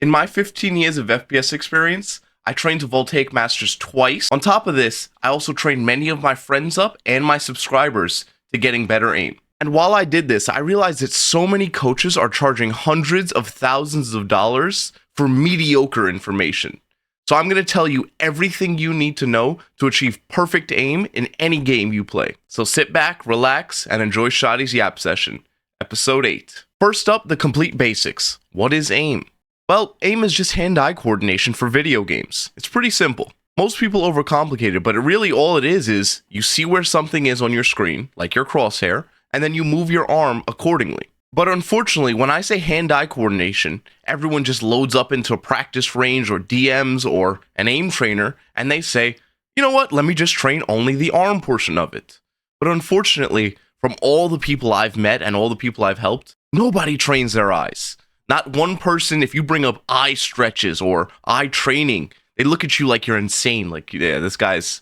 In my 15 years of FPS experience, I trained to Voltaic Masters twice. On top of this, I also trained many of my friends up and my subscribers to getting better aim. And while I did this, I realized that so many coaches are charging hundreds of thousands of dollars for mediocre information. So I'm going to tell you everything you need to know to achieve perfect aim in any game you play. So sit back, relax, and enjoy Shotty's Yap Session, Episode 8. First up, the complete basics. What is aim? Well, aim is just hand-eye coordination for video games. It's pretty simple. Most people overcomplicate it, but really all it is you see where something is on your screen, like your crosshair, and then you move your arm accordingly. But unfortunately, when I say hand-eye coordination, everyone just loads up into a practice range or DMs or an aim trainer, and they say, you know what, let me just train only the arm portion of it. But unfortunately, from all the people I've met and all the people I've helped, nobody trains their eyes. Not one person, if you bring up eye stretches or eye training, they look at you like you're insane. Like, yeah, this guy's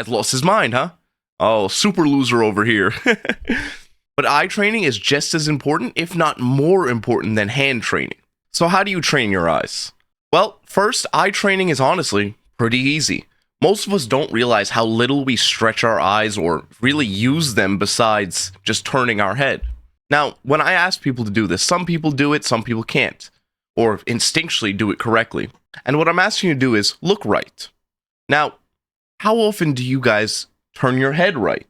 lost his mind, huh? Oh, super loser over here. But eye training is just as important, if not more important than hand training. So how do you train your eyes? Well, first, eye training is honestly pretty easy. Most of us don't realize how little we stretch our eyes or really use them besides just turning our head. Now, when I ask people to do this, some people do it, some people can't, or instinctually do it correctly. And what I'm asking you to do is look right. Now, how often do you guys turn your head right?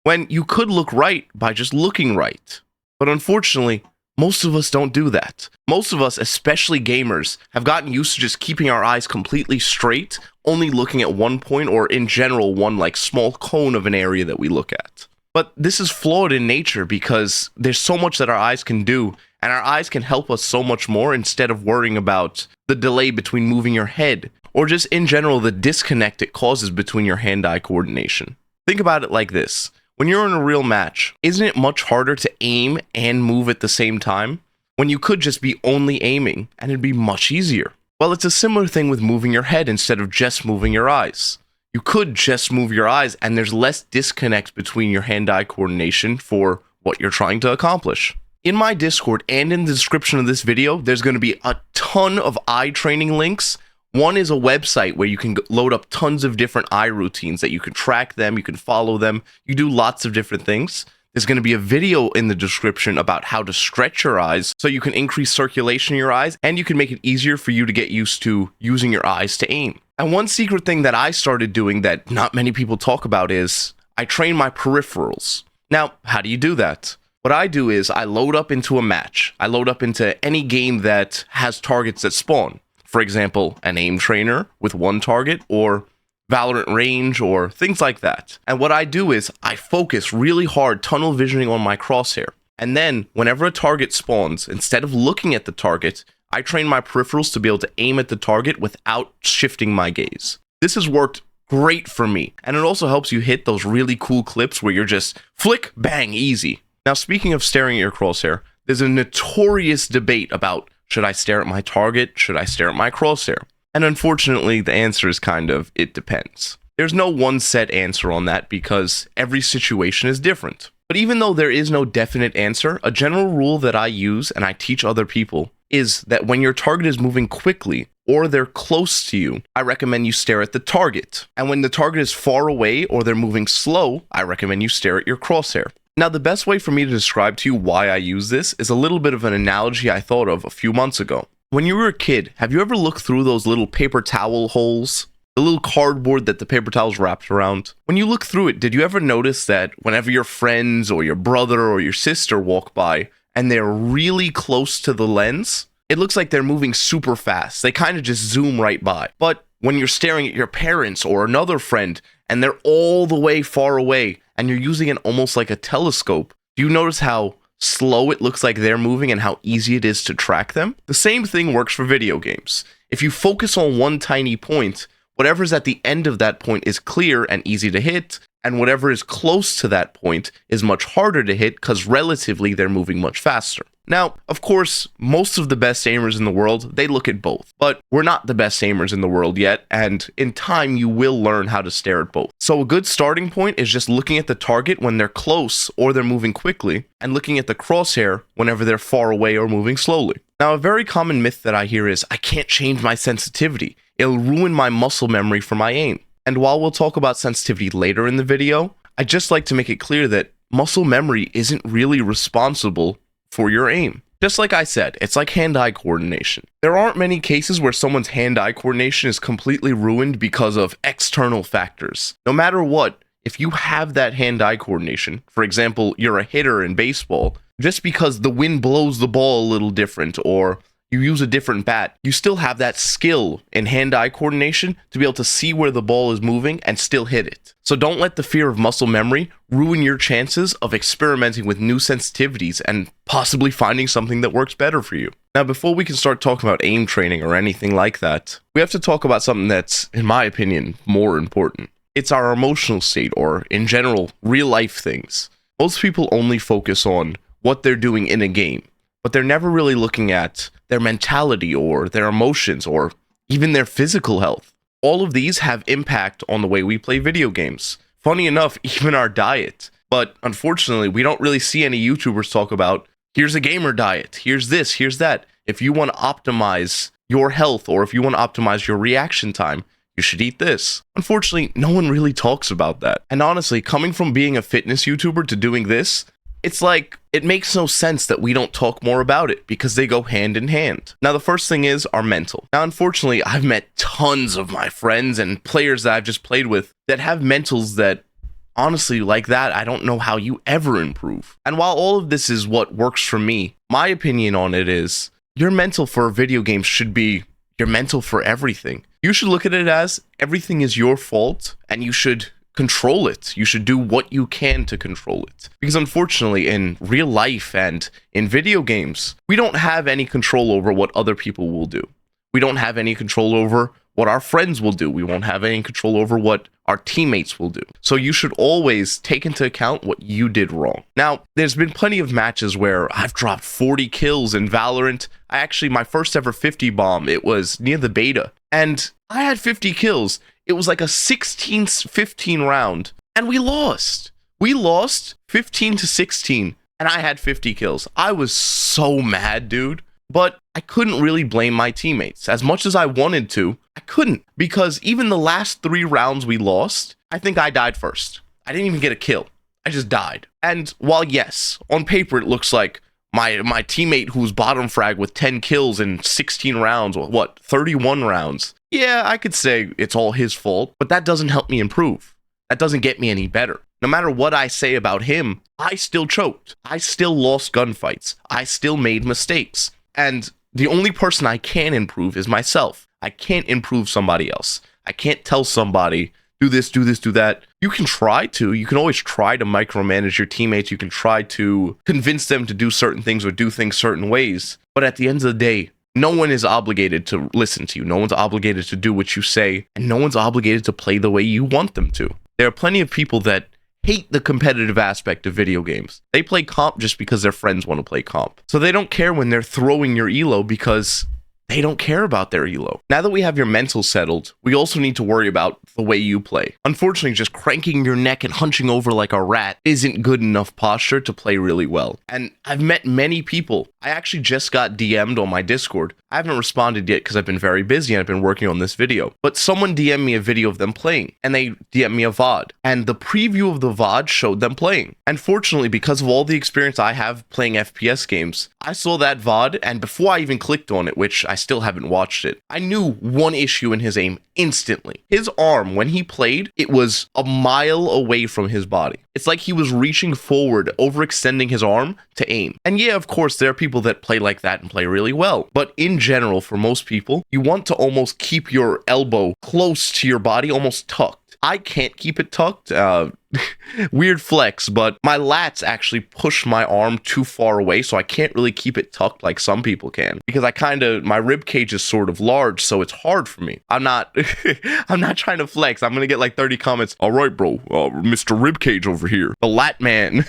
When you could look right by just looking right. But unfortunately, most of us don't do that. Most of us, especially gamers, have gotten used to just keeping our eyes completely straight, only looking at one point or in general one like small cone of an area that we look at. But this is flawed in nature because there's so much that our eyes can do, and our eyes can help us so much more instead of worrying about the delay between moving your head, or just in general the disconnect it causes between your hand-eye coordination. Think about it like this. When you're in a real match, isn't it much harder to aim and move at the same time? When you could just be only aiming, and it'd be much easier. Well, it's a similar thing with moving your head instead of just moving your eyes. You could just move your eyes, and there's less disconnect between your hand-eye coordination for what you're trying to accomplish. In my Discord and in the description of this video, there's going to be a ton of eye training links. One is a website where you can load up tons of different eye routines that you can track them, you can follow them, you do lots of different things. There's going to be a video in the description about how to stretch your eyes so you can increase circulation in your eyes, and you can make it easier for you to get used to using your eyes to aim. And one secret thing that I started doing that not many people talk about is I train my peripherals. Now, how do you do that? What I do is I load up into a match. I load up into any game that has targets that spawn. For example, an aim trainer with one target, or Valorant range, or things like that. And what I do is I focus really hard tunnel visioning on my crosshair. And then whenever a target spawns, instead of looking at the target, I train my peripherals to be able to aim at the target without shifting my gaze. This has worked great for me. And it also helps you hit those really cool clips where you're just flick, bang, easy. Now, speaking of staring at your crosshair, there's a notorious debate about should I stare at my target? Should I stare at my crosshair? And unfortunately, the answer is kind of, it depends. There's no one set answer on that because every situation is different. But even though there is no definite answer, a general rule that I use and I teach other people is that when your target is moving quickly or they're close to you, I recommend you stare at the target. And when the target is far away or they're moving slow, I recommend you stare at your crosshair. Now, the best way for me to describe to you why I use this is a little bit of an analogy I thought of a few months ago. When you were a kid, have you ever looked through those little paper towel holes? The little cardboard that the paper towel's wrapped around? When you look through it, did you ever notice that whenever your friends or your brother or your sister walk by and they're really close to the lens, it looks like they're moving super fast. They kind of just zoom right by. But when you're staring at your parents or another friend and they're all the way far away and you're using it almost like a telescope, do you notice how slow it looks like they're moving and how easy it is to track them? The same thing works for video games. If you focus on one tiny point, whatever's at the end of that point is clear and easy to hit, and whatever is close to that point is much harder to hit because relatively they're moving much faster. Now, of course, most of the best aimers in the world, they look at both, but we're not the best aimers in the world yet, and in time you will learn how to stare at both. So a good starting point is just looking at the target when they're close or they're moving quickly, and looking at the crosshair whenever they're far away or moving slowly. Now, a very common myth that I hear is, I can't change my sensitivity. It'll ruin my muscle memory for my aim. And while we'll talk about sensitivity later in the video, I'd just like to make it clear that muscle memory isn't really responsible for your aim. Just like I said, it's like hand-eye coordination. There aren't many cases where someone's hand-eye coordination is completely ruined because of external factors. No matter what, if you have that hand-eye coordination, for example, you're a hitter in baseball, just because the wind blows the ball a little different or you use a different bat, you still have that skill in hand-eye coordination to be able to see where the ball is moving and still hit it. So don't let the fear of muscle memory ruin your chances of experimenting with new sensitivities and possibly finding something that works better for you. Now, before we can start talking about aim training or anything like that, we have to talk about something that's, in my opinion, more important. It's our emotional state, or in general, real-life things. Most people only focus on what they're doing in a game, but they're never really looking at their mentality or their emotions or even their physical health. All of these have impact on the way we play video games. Funny enough, even our diet. But unfortunately, we don't really see any YouTubers talk about, here's a gamer diet, here's this, here's that. If you want to optimize your health or if you want to optimize your reaction time, you should eat this. Unfortunately, no one really talks about that. And honestly, coming from being a fitness YouTuber to doing this, it's like, it makes no sense that we don't talk more about it because they go hand in hand. Now, the first thing is our mental. Now, unfortunately, I've met tons of my friends and players that I've just played with that have mentals that, honestly, like that, I don't know how you ever improve. And while all of this is what works for me, my opinion on it is, your mental for a video game should be your mental for everything. You should look at it as everything is your fault and you should control it. You should do what you can to control it. Because unfortunately, in real life and in video games, we don't have any control over what other people will do. We don't have any control over what our friends will do. We won't have any control over what our teammates will do. So you should always take into account what you did wrong. Now, there's been plenty of matches where I've dropped 40 kills in Valorant. My first ever 50 bomb, it was near the beta. And I had 50 kills. It was like a 16-15 round, and we lost. We lost 15-16, and I had 50 kills. I was so mad, dude. But I couldn't really blame my teammates. As much as I wanted to, I couldn't. Because even the last 3 rounds we lost, I think I died first. I didn't even get a kill. I just died. And while yes, on paper it looks like my teammate who's bottom frag with 10 kills in 16 rounds, or what, 31 rounds. Yeah, I could say it's all his fault, but that doesn't help me improve. That doesn't get me any better. No matter what I say about him, I still choked. I still lost gunfights. I still made mistakes. And the only person I can improve is myself. I can't improve somebody else. I can't tell somebody, do this, do this, do that. You can try to. You can always try to micromanage your teammates. You can try to convince them to do certain things or do things certain ways. But at the end of the day, no one is obligated to listen to you. No one's obligated to do what you say. And no one's obligated to play the way you want them to. There are plenty of people that hate the competitive aspect of video games. They play comp just because their friends want to play comp. So they don't care when they're throwing your elo because they don't care about their elo. Now that we have your mental settled, we also need to worry about the way you play. Unfortunately, just cranking your neck and hunching over like a rat isn't good enough posture to play really well. And I've met many people. I actually just got DM'd on my Discord. I haven't responded yet because I've been very busy and I've been working on this video. But someone DM'd me a video of them playing, and they DM'd me a VOD. And the preview of the VOD showed them playing. And fortunately, because of all the experience I have playing FPS games, I saw that VOD, and before I even clicked on it, which I still haven't watched it, I knew one issue in his aim instantly. His arm, when he played, it was a mile away from his body. It's like he was reaching forward, overextending his arm to aim. And yeah, of course, there are people that play like that and play really well. But in general, for most people, you want to almost keep your elbow close to your body, almost tucked. I can't keep it tucked. Weird flex, but my lats actually push my arm too far away, so I can't really keep it tucked like some people can, because my rib cage is sort of large, so it's hard for me. I'm not trying to flex. I'm gonna get like 30 comments. All right, bro, Mr. Ribcage over here, the lat man.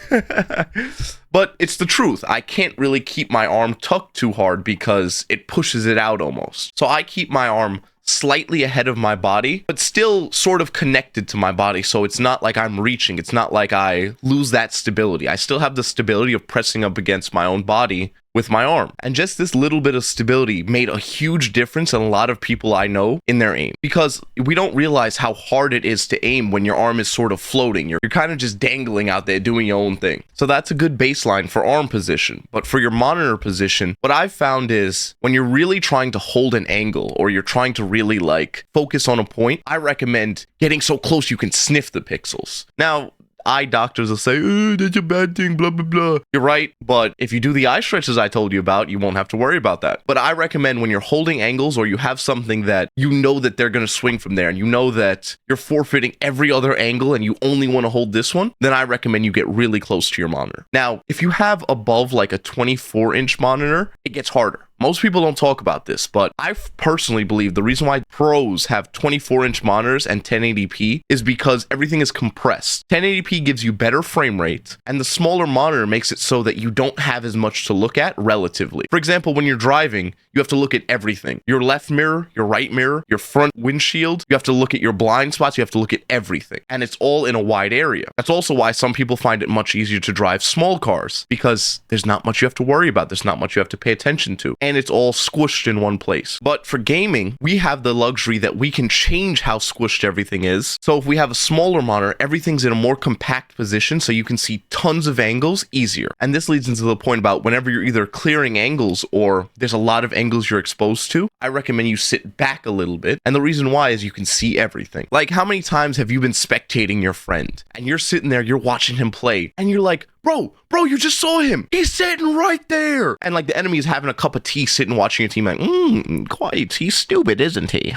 But it's the truth. I can't really keep my arm tucked too hard because it pushes it out almost. So I keep my arm slightly ahead of my body, but still sort of connected to my body. So it's not like I'm reaching. It's not like I lose that stability. I still have the stability of pressing up against my own body with my arm. And just this little bit of stability made a huge difference in a lot of people I know in their aim, because we don't realize how hard it is to aim when your arm is sort of floating. You're kind of just dangling out there doing your own thing. So that's a good baseline for arm position. But for your monitor position, what I've found is when you're really trying to hold an angle, or you're trying to really like focus on a point, I recommend getting so close you can sniff the pixels. Now, eye doctors will say, oh, that's a bad thing, blah, blah, blah. You're right, but if you do the eye stretches I told you about, you won't have to worry about that. But I recommend when you're holding angles, or you have something that you know that they're going to swing from there, and you know that you're forfeiting every other angle and you only want to hold this one, then I recommend you get really close to your monitor. Now, if you have above like a 24-inch monitor, it gets harder. Most people don't talk about this, but I personally believe the reason why pros have 24-inch monitors and 1080p is because everything is compressed. 1080p gives you better frame rate, and the smaller monitor makes it so that you don't have as much to look at relatively. For example, when you're driving, you have to look at everything. Your left mirror, your right mirror, your front windshield. You have to look at your blind spots. You have to look at everything. And it's all in a wide area. That's also why some people find it much easier to drive small cars, because there's not much you have to worry about. There's not much you have to pay attention to. And it's all squished in one place. But for gaming, we have the luxury that we can change how squished everything is. So if we have a smaller monitor, everything's in a more compact position, so you can see tons of angles easier. And this leads into the point about whenever you're either clearing angles or there's a lot of angles you're exposed to, I recommend you sit back a little bit. And the reason why is you can see everything. Like, how many times have you been spectating your friend and you're sitting there, you're watching him play, and you're like, bro, you just saw him. He's sitting right there. And like the enemy is having a cup of tea sitting watching your team like, quite, he's stupid, isn't he?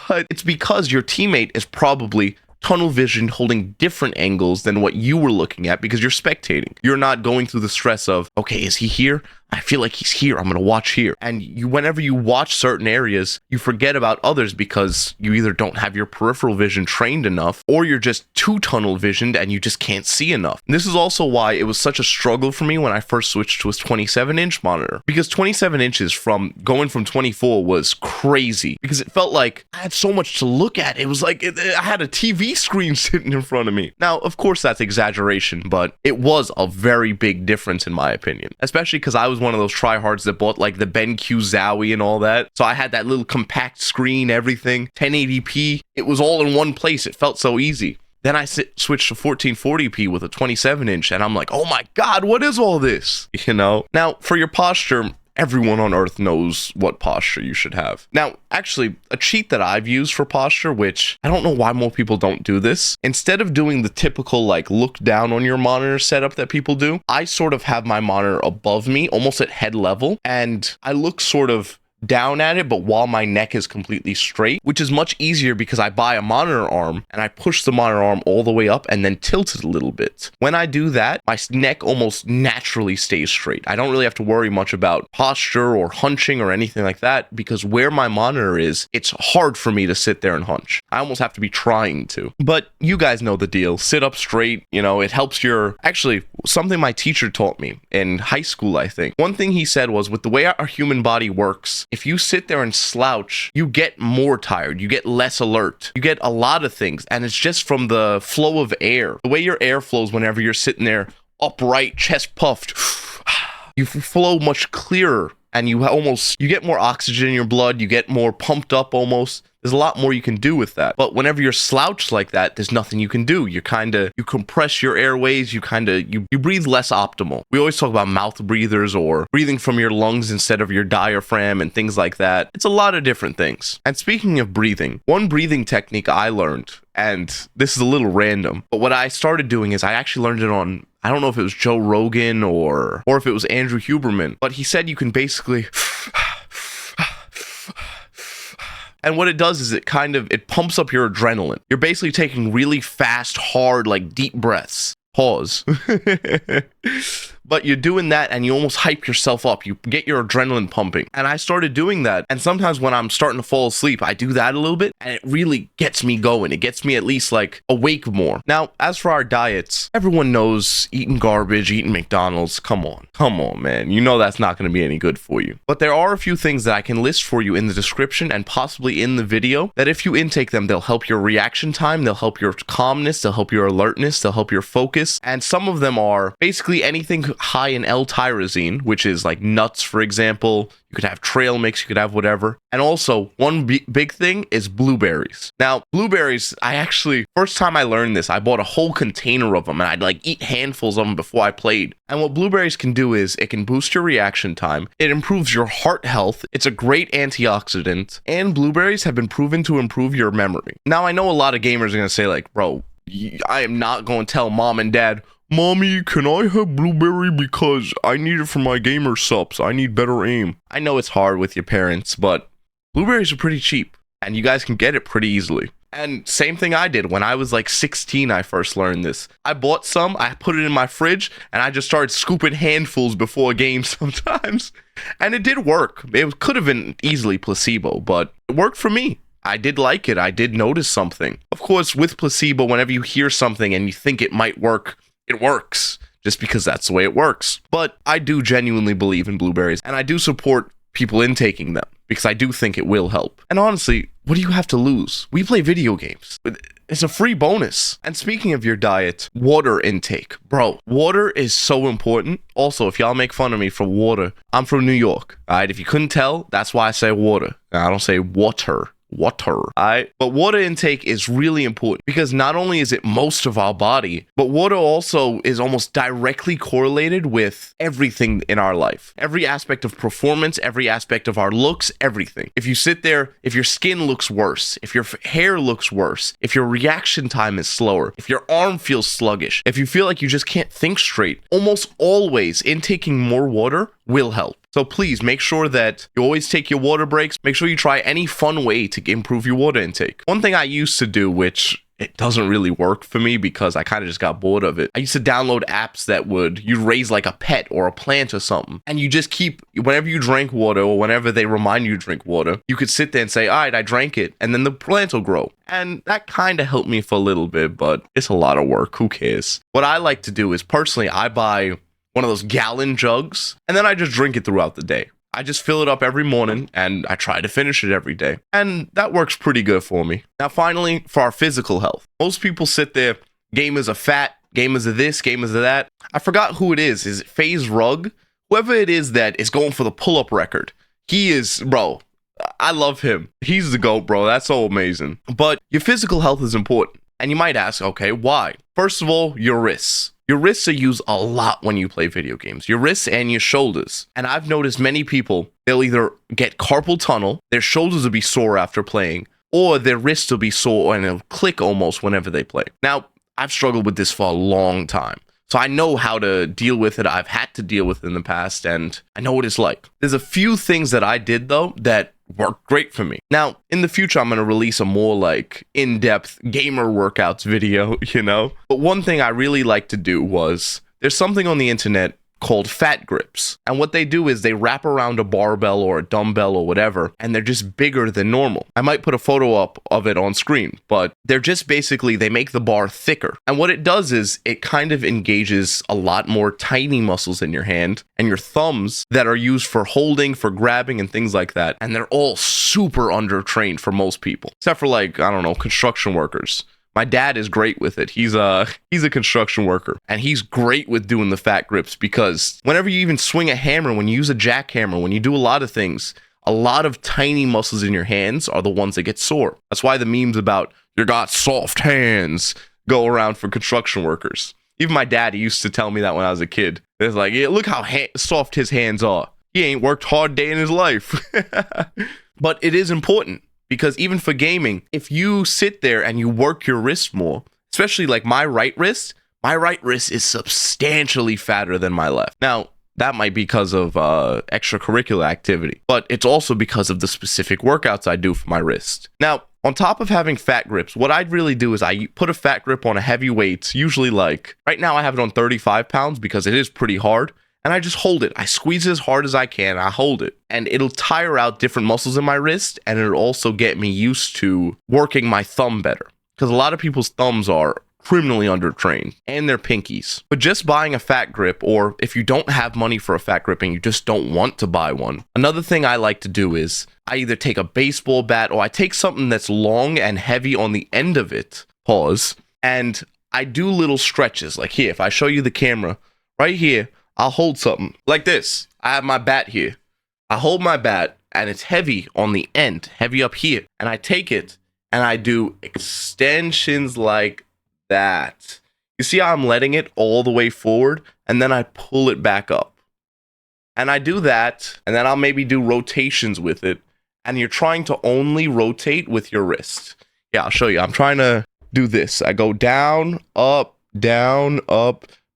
But it's because your teammate is probably tunnel vision holding different angles than what you were looking at, because you're spectating. You're not going through the stress of, okay, is he here? I feel like he's here. I'm going to watch here. And whenever you watch certain areas, you forget about others because you either don't have your peripheral vision trained enough, or you're just too tunnel visioned and you just can't see enough. And this is also why it was such a struggle for me when I first switched to a 27-inch monitor, because 27 inches from going from 24 was crazy, because it felt like I had so much to look at. It was like I had a TV screen sitting in front of me. Now, of course, that's exaggeration, but it was a very big difference in my opinion, especially because I was one of those tryhards that bought like the BenQ Zowie and all that. So I had that little compact screen, everything, 1080p. It was all in one place. It felt so easy. Then I switched to 1440p with a 27-inch, and I'm like, oh my God, what is all this? You know? Now, for your posture, everyone on earth knows what posture you should have. Now, actually, a cheat that I've used for posture, which I don't know why more people don't do this, instead of doing the typical like look down on your monitor setup that people do, I sort of have my monitor above me, almost at head level, and I look sort of down at it, but while my neck is completely straight, which is much easier because I buy a monitor arm and I push the monitor arm all the way up and then tilt it a little bit. When I do that, my neck almost naturally stays straight. I don't really have to worry much about posture or hunching or anything like that, because where my monitor is, it's hard for me to sit there and hunch. I almost have to be trying to. But you guys know the deal. Sit up straight, you know, it helps your... Actually, something my teacher taught me in high school, I think. One thing he said was, with the way our human body works, if you sit there and slouch, you get more tired, you get less alert, you get a lot of things, and it's just from the flow of air. The way your air flows whenever you're sitting there upright, chest puffed, you flow much clearer, and you get more oxygen in your blood, you get more pumped up almost. There's a lot more you can do with that. But whenever you're slouched like that, there's nothing you can do. You compress your airways, you breathe less optimal. We always talk about mouth breathers or breathing from your lungs instead of your diaphragm and things like that. It's a lot of different things. And speaking of breathing, one breathing technique I learned, and this is a little random, but what I started doing is I actually learned it on, I don't know if it was Joe Rogan or if it was Andrew Huberman, but he said you can basically And what it does is it pumps up your adrenaline. You're basically taking really fast, hard, like deep breaths. Pause. But you're doing that and you almost hype yourself up. You get your adrenaline pumping. And I started doing that. And sometimes when I'm starting to fall asleep, I do that a little bit and it really gets me going. It gets me at least like awake more. Now, as for our diets, everyone knows eating garbage, eating McDonald's. Come on, man. You know that's not going to be any good for you. But there are a few things that I can list for you in the description and possibly in the video that if you intake them, they'll help your reaction time, they'll help your calmness, they'll help your alertness, they'll help your focus. And some of them are basically anything high in L-tyrosine, which is like nuts, for example. You could have trail mix, you could have whatever. And also, one big thing is blueberries. Now, blueberries, first time I learned this, I bought a whole container of them and I'd like eat handfuls of them before I played. And what blueberries can do is it can boost your reaction time. It improves your heart health. It's a great antioxidant. And blueberries have been proven to improve your memory. Now, I know a lot of gamers are going to say like, bro, I am not going to tell mom and dad, Mommy, can I have blueberry because I need it for my gamer subs? I need better aim. I know it's hard with your parents, but blueberries are pretty cheap and you guys can get it pretty easily. And same thing I did when I was like 16, I first learned this. I bought some, I put it in my fridge, and I just started scooping handfuls before a game sometimes. And it did work. It could have been easily placebo, but it worked for me. I did like it. I did notice something. Of course, with placebo, whenever you hear something and you think it might work, it works just because that's the way it works. But I do genuinely believe in blueberries and I do support people intaking them because I do think it will help. And honestly, what do you have to lose? We play video games. It's a free bonus. And speaking of your diet, water intake. Bro, water is so important. Also, if y'all make fun of me for water, I'm from New York. All right, if you couldn't tell, that's why I say water. I don't say water. Alright, but water intake is really important because not only is it most of our body, but water also is almost directly correlated with everything in our life. Every aspect of performance, every aspect of our looks, everything. If you sit there, if your skin looks worse, if your hair looks worse, if your reaction time is slower, if your arm feels sluggish, if you feel like you just can't think straight, almost always intaking more water will help. So please make sure that you always take your water breaks. Make sure you try any fun way to improve your water intake. One thing I used to do, which it doesn't really work for me because I kind of just got bored of it. I used to download apps that you'd raise like a pet or a plant or something. And you just whenever you drank water or whenever they remind you to drink water, you could sit there and say, all right, I drank it. And then the plant will grow. And that kind of helped me for a little bit, but it's a lot of work. Who cares? What I like to do is personally, I buy one of those gallon jugs, and then I just drink it throughout the day. I just fill it up every morning, and I try to finish it every day. And that works pretty good for me. Now, finally, for our physical health. Most people sit there, gamers are fat, gamers are this, gamers are that. I forgot who it is. Is it FaZe Rug? Whoever it is that is going for the pull-up record. He is, bro, I love him. He's the GOAT, bro. That's so amazing. But your physical health is important. And you might ask, okay, why? First of all, your wrists. Your wrists are used a lot when you play video games. Your wrists and your shoulders. And I've noticed many people, they'll either get carpal tunnel, their shoulders will be sore after playing, or their wrists will be sore and it'll click almost whenever they play. Now, I've struggled with this for a long time. So I know how to deal with it. I've had to deal with it in the past, and I know what it's like. There's a few things that I did, though, that worked great for me. Now, in the future, I'm going to release a more, like, in-depth gamer workouts video, you know? But one thing I really like to do was, there's something on the internet called fat grips. And what they do is they wrap around a barbell or a dumbbell or whatever, and they're just bigger than normal. I might put a photo up of it on screen, but they're just basically, they make the bar thicker. And what it does is it kind of engages a lot more tiny muscles in your hand and your thumbs that are used for holding, for grabbing, and things like that. And they're all super undertrained for most people, except for, like, I don't know, construction workers. My dad is great with it. He's a construction worker, and he's great with doing the fat grips because whenever you even swing a hammer, when you use a jackhammer, when you do a lot of things, a lot of tiny muscles in your hands are the ones that get sore. That's why the memes about "you got soft hands" go around for construction workers. Even my dad, he used to tell me that when I was a kid. It's like, yeah, look how soft his hands are. He ain't worked hard day in his life. But it is important. Because even for gaming, if you sit there and you work your wrist more, especially like my right wrist is substantially fatter than my left. Now, that might be because of extracurricular activity, but it's also because of the specific workouts I do for my wrist. Now, on top of having fat grips, what I'd really do is I put a fat grip on a heavy weight, usually like, right now I have it on 35 pounds because it is pretty hard, and I just hold it. I squeeze it as hard as I can, I hold it, and it'll tire out different muscles in my wrist, and it'll also get me used to working my thumb better, because a lot of people's thumbs are criminally undertrained, and their pinkies. But just buying a fat grip, or if you don't have money for a fat grip and you just don't want to buy one, another thing I like to do is I either take a baseball bat or I take something that's long and heavy on the end of it, pause, and I do little stretches. Like here, if I show you the camera, right here, I'll hold something like this. I have my bat here. I hold my bat and it's heavy on the end, heavy up here, and I take it and I do extensions like that. You see how I'm letting it all the way forward, and then I pull it back up. And I do that, and then I'll maybe do rotations with it, and you're trying to only rotate with your wrist. Yeah, I'll show you. I'm trying to do this. I go down, up,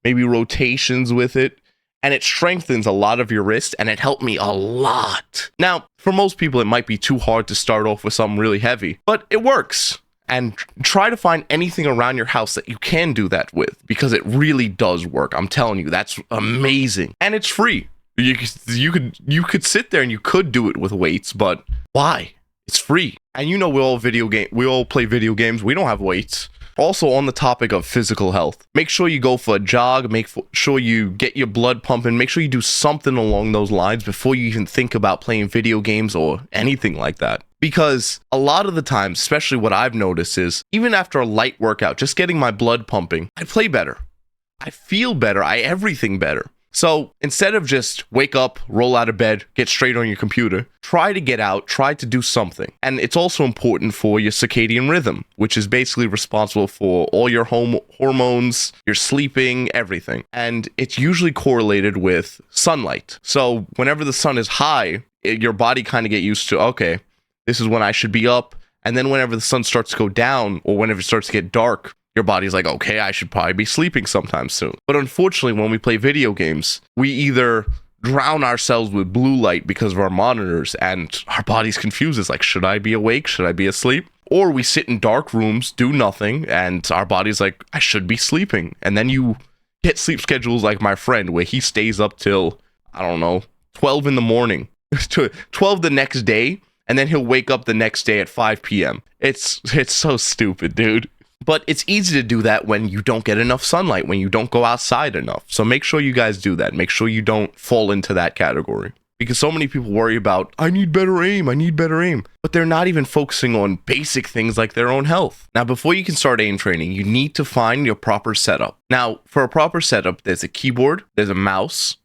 maybe rotations with it, and it strengthens a lot of your wrist, and it helped me a lot. Now, for most people, it might be too hard to start off with something really heavy, but it works. And try to find anything around your house that you can do that with, because it really does work. I'm telling you, that's amazing. And it's free. You could sit there and you could do it with weights, but why? It's free. And you know, we all play video games. We don't have weights. Also, on the topic of physical health, make sure you go for a jog, make sure you get your blood pumping, make sure you do something along those lines before you even think about playing video games or anything like that. Because a lot of the time, especially what I've noticed is, even after a light workout, just getting my blood pumping, I play better. I feel better. Everything better. So instead of just wake up, roll out of bed, get straight on your computer, try to get out, try to do something. And it's also important for your circadian rhythm, which is basically responsible for all your hormones, your sleeping, everything. And it's usually correlated with sunlight. So whenever the sun is high, your body kind of get used to, okay, this is when I should be up. And then whenever the sun starts to go down, or whenever it starts to get dark, your body's like, okay, I should probably be sleeping sometime soon. But unfortunately, when we play video games, we either drown ourselves with blue light because of our monitors, and our body's confused. It's like, should I be awake? Should I be asleep? Or we sit in dark rooms, do nothing, and our body's like, I should be sleeping. And then you get sleep schedules like my friend, where he stays up till, I don't know, 12 in the morning, 12 the next day, and then he'll wake up the next day at 5 p.m. It's so stupid, dude. But it's easy to do that when you don't get enough sunlight, when you don't go outside enough. So make sure you guys do that. Make sure you don't fall into that category. Because so many people worry about, I need better aim. But they're not even focusing on basic things like their own health. Now, before you can start aim training, you need to find your proper setup. Now, for a proper setup, there's a keyboard, there's a mouse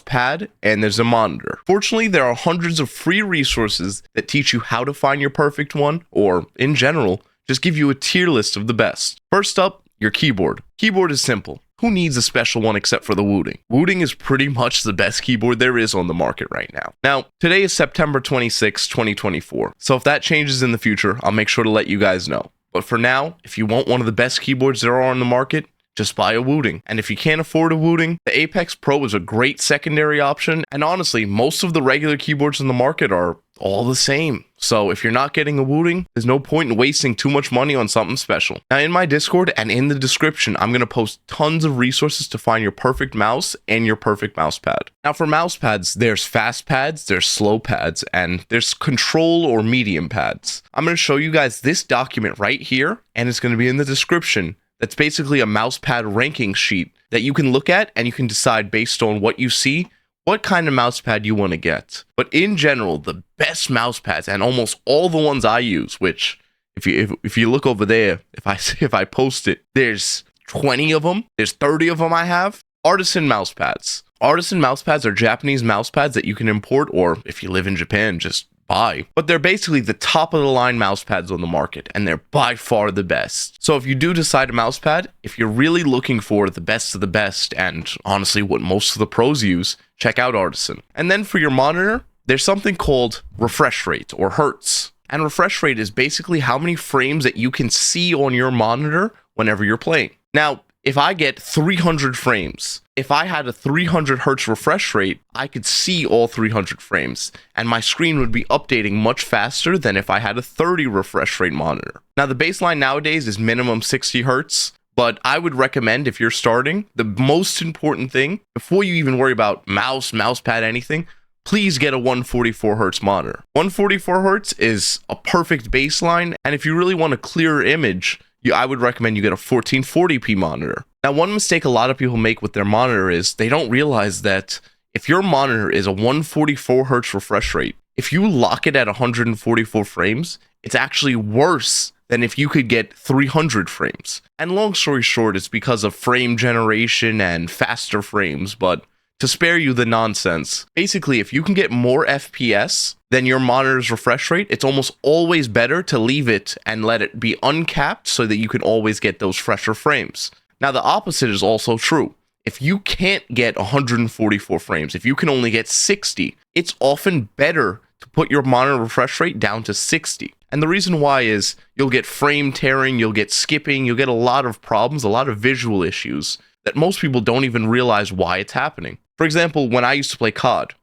pad, and there's a monitor. Fortunately, there are hundreds of free resources that teach you how to find your perfect one, or in general, just give you a tier list of the best. First up, your keyboard. Keyboard is simple. Who needs a special one except for the Wooting? Wooting is pretty much the best keyboard there is on the market right now. Now, today is September 26, 2024. So if that changes in the future, I'll make sure to let you guys know. But for now, if you want one of the best keyboards there are on the market, just buy a Wooting. And if you can't afford a Wooting, the Apex Pro is a great secondary option. And honestly, most of the regular keyboards in the market are all the same. So if you're not getting a Wooting, there's no point in wasting too much money on something special. Now, in my Discord and in the description, I'm going to post tons of resources to find your perfect mouse and your perfect mouse pad. Now, for mouse pads, there's fast pads, there's slow pads, and there's control or medium pads. I'm going to show you guys this document right here, and it's going to be in the description. That's basically a mouse pad ranking sheet that you can look at, and you can decide based on what you see what kind of mouse pad you want to get. But in general, the best mouse pads, and almost all the ones I use, which if you look over there, if I post it, there's 20 of them, there's 30 of them I have. Artisan mouse pads. Artisan mouse pads are Japanese mouse pads that you can import, or if you live in Japan, just buy. But they're basically the top of the line mouse pads on the market, and they're by far the best. So if you do decide a mouse pad, if you're really looking for the best of the best, and honestly what most of the pros use, check out Artisan. And then for your monitor, there's something called refresh rate, or hertz. And refresh rate is basically how many frames that you can see on your monitor whenever you're playing. Now, if I get 300 frames, if I had a 300 hertz refresh rate, I could see all 300 frames, and my screen would be updating much faster than if I had a 30 refresh rate monitor. Now, the baseline nowadays is minimum 60 hertz, but I would recommend, if you're starting, the most important thing, before you even worry about mousepad, anything, please get a 144 hertz monitor. 144 hertz is a perfect baseline, and if you really want a clearer image, I would recommend you get a 1440p monitor. Now, one mistake a lot of people make with their monitor is they don't realize that if your monitor is a 144 hertz refresh rate, if you lock it at 144 frames, it's actually worse than if you could get 300 frames. And long story short, it's because of frame generation and faster frames, but to spare you the nonsense, basically, if you can get more FPS than your monitor's refresh rate, it's almost always better to leave it and let it be uncapped so that you can always get those fresher frames. Now, the opposite is also true. If you can't get 144 frames, if you can only get 60, it's often better to put your monitor refresh rate down to 60. And the reason why is you'll get frame tearing, you'll get skipping, you'll get a lot of problems, a lot of visual issues that most people don't even realize why it's happening. For example, when I used to play COD,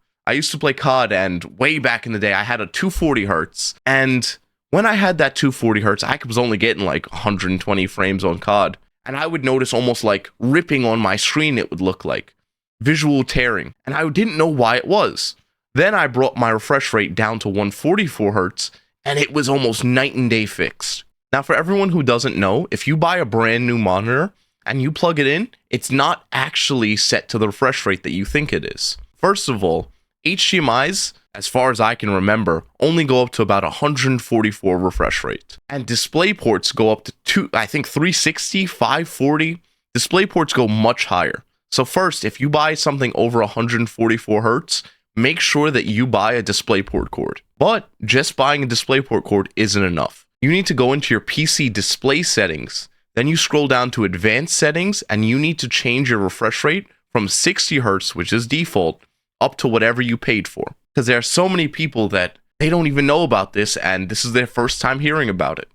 and way back in the day, I had a 240 hertz. And when I had that 240 hertz, I was only getting like 120 frames on COD. And I would notice almost like ripping on my screen, it would look like visual tearing. And I didn't know why it was. Then I brought my refresh rate down to 144 hertz, and it was almost night and day fixed. Now, for everyone who doesn't know, if you buy a brand new monitor and you plug it in, it's not actually set to the refresh rate that you think it is. First of all, HDMIs, as far as I can remember, only go up to about 144 refresh rate. And display ports go up to 360, 540. Display ports go much higher. So first, if you buy something over 144 hertz, make sure that you buy a DisplayPort cord. But just buying a DisplayPort cord isn't enough. You need to go into your PC display settings. Then you scroll down to advanced settings, and you need to change your refresh rate from 60 hertz, which is default, up to whatever you paid for. Because there are so many people that they don't even know about this, and this is their first time hearing about it.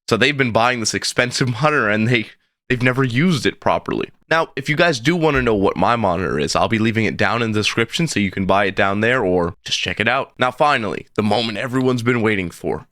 So they've been buying this expensive monitor, and they've never used it properly. Now, if you guys do want to know what my monitor is, I'll be leaving it down in the description so you can buy it down there or just check it out. Now, finally, the moment everyone's been waiting for.